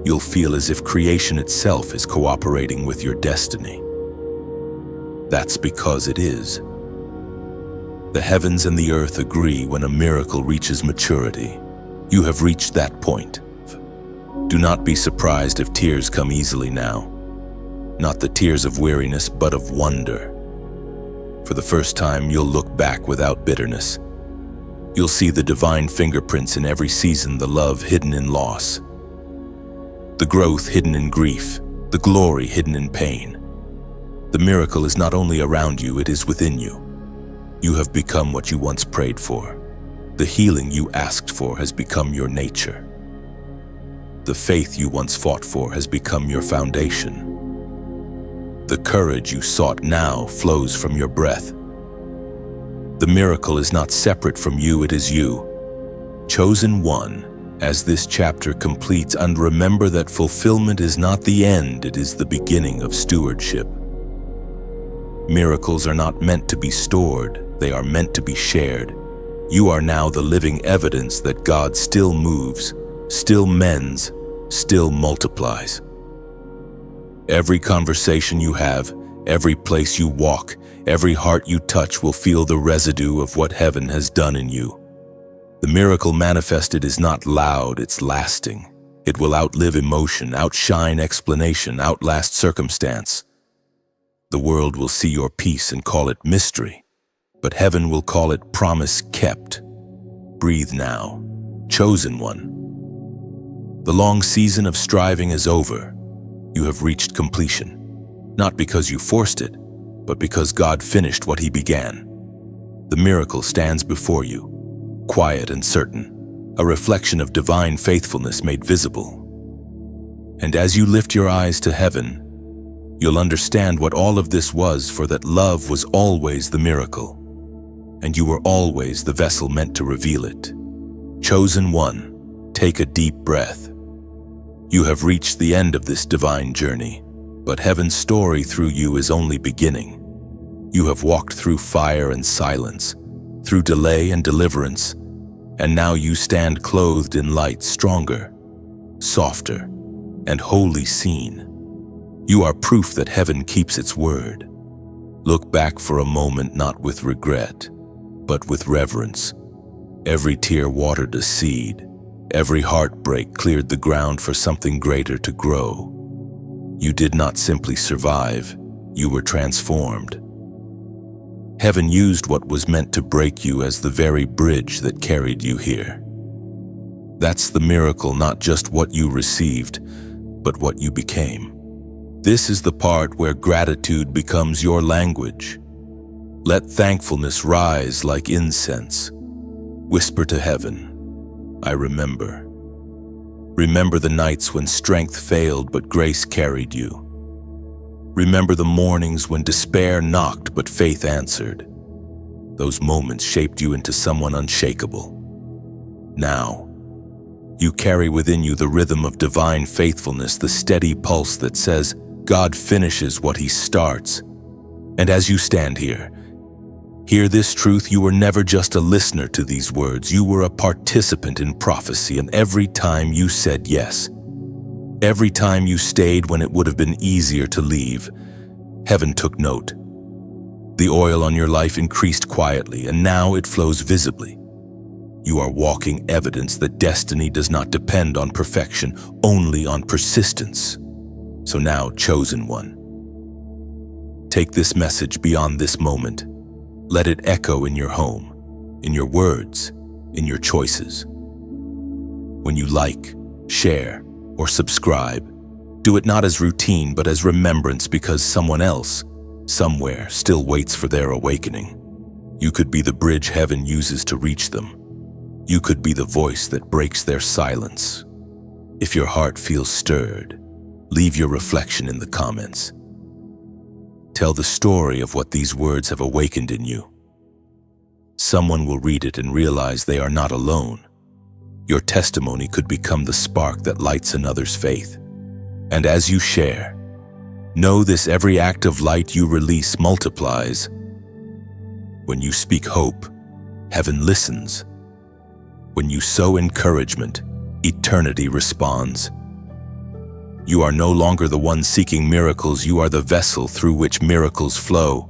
You'll feel as if creation itself is cooperating with your destiny. That's because it is. The heavens and the earth agree when a miracle reaches maturity. You have reached that point. Do not be surprised if tears come easily now. Not the tears of weariness, but of wonder. For the first time, you'll look back without bitterness. You'll see the divine fingerprints in every season, the love hidden in loss, the growth hidden in grief, the glory hidden in pain. The miracle is not only around you, it is within you. You have become what you once prayed for. The healing you asked for has become your nature. The faith you once fought for has become your foundation. The courage you sought now flows from your breath. The miracle is not separate from you, it is you. Chosen one, as this chapter completes, and remember that fulfillment is not the end, it is the beginning of stewardship. Miracles are not meant to be stored, they are meant to be shared. You are now the living evidence that God still moves, still mends, still multiplies. Every conversation you have, every place you walk, every heart you touch will feel the residue of what heaven has done in you. The miracle manifested is not loud, it's lasting. It will outlive emotion, outshine explanation, outlast circumstance. The world will see your peace and call it mystery, but heaven will call it promise kept. Breathe now, chosen one. The long season of striving is over. You have reached completion, not because you forced it, but because God finished what He began. The miracle stands before you, quiet and certain, a reflection of divine faithfulness made visible. And as you lift your eyes to heaven, you'll understand what all of this was, for that love was always the miracle, and you were always the vessel meant to reveal it. Chosen one, take a deep breath. You have reached the end of this divine journey, but heaven's story through you is only beginning. You have walked through fire and silence, through delay and deliverance, and now you stand clothed in light, stronger, softer, and wholly seen. You are proof that heaven keeps its word. Look back for a moment, not with regret, but with reverence. Every tear watered a seed. Every heartbreak cleared the ground for something greater to grow. You did not simply survive, you were transformed. Heaven used what was meant to break you as the very bridge that carried you here. That's the miracle, not just what you received, but what you became. This is the part where gratitude becomes your language. Let thankfulness rise like incense. Whisper to heaven, I remember. Remember the nights when strength failed but grace carried you. Remember the mornings when despair knocked but faith answered. Those moments shaped you into someone unshakable. Now, you carry within you the rhythm of divine faithfulness, the steady pulse that says, God finishes what He starts. And as you stand here, hear this truth: you were never just a listener to these words, you were a participant in prophecy, and every time you said yes, every time you stayed when it would have been easier to leave, heaven took note. The oil on your life increased quietly, and now it flows visibly. You are walking evidence that destiny does not depend on perfection, only on persistence. So now, chosen one, take this message beyond this moment. Let it echo in your home, in your words, in your choices. When you like, share, or subscribe, do it not as routine but as remembrance, because someone else, somewhere, still waits for their awakening. You could be the bridge heaven uses to reach them. You could be the voice that breaks their silence. If your heart feels stirred, leave your reflection in the comments. Tell the story of what these words have awakened in you. Someone will read it and realize they are not alone. Your testimony could become the spark that lights another's faith. And as you share, know this: every act of light you release multiplies. When you speak hope, heaven listens. When you sow encouragement, eternity responds. You are no longer the one seeking miracles, you are the vessel through which miracles flow.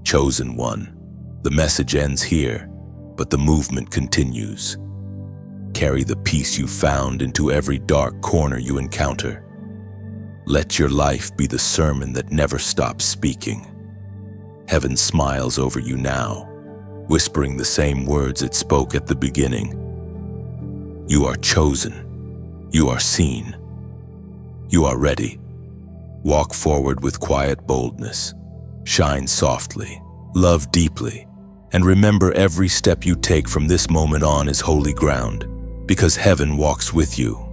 Chosen one, the message ends here, but the movement continues. Carry the peace you found into every dark corner you encounter. Let your life be the sermon that never stops speaking. Heaven smiles over you now, whispering the same words it spoke at the beginning. You are chosen. You are seen. You are ready. Walk forward with quiet boldness. Shine softly. Love deeply. And remember, every step you take from this moment on is holy ground, because heaven walks with you.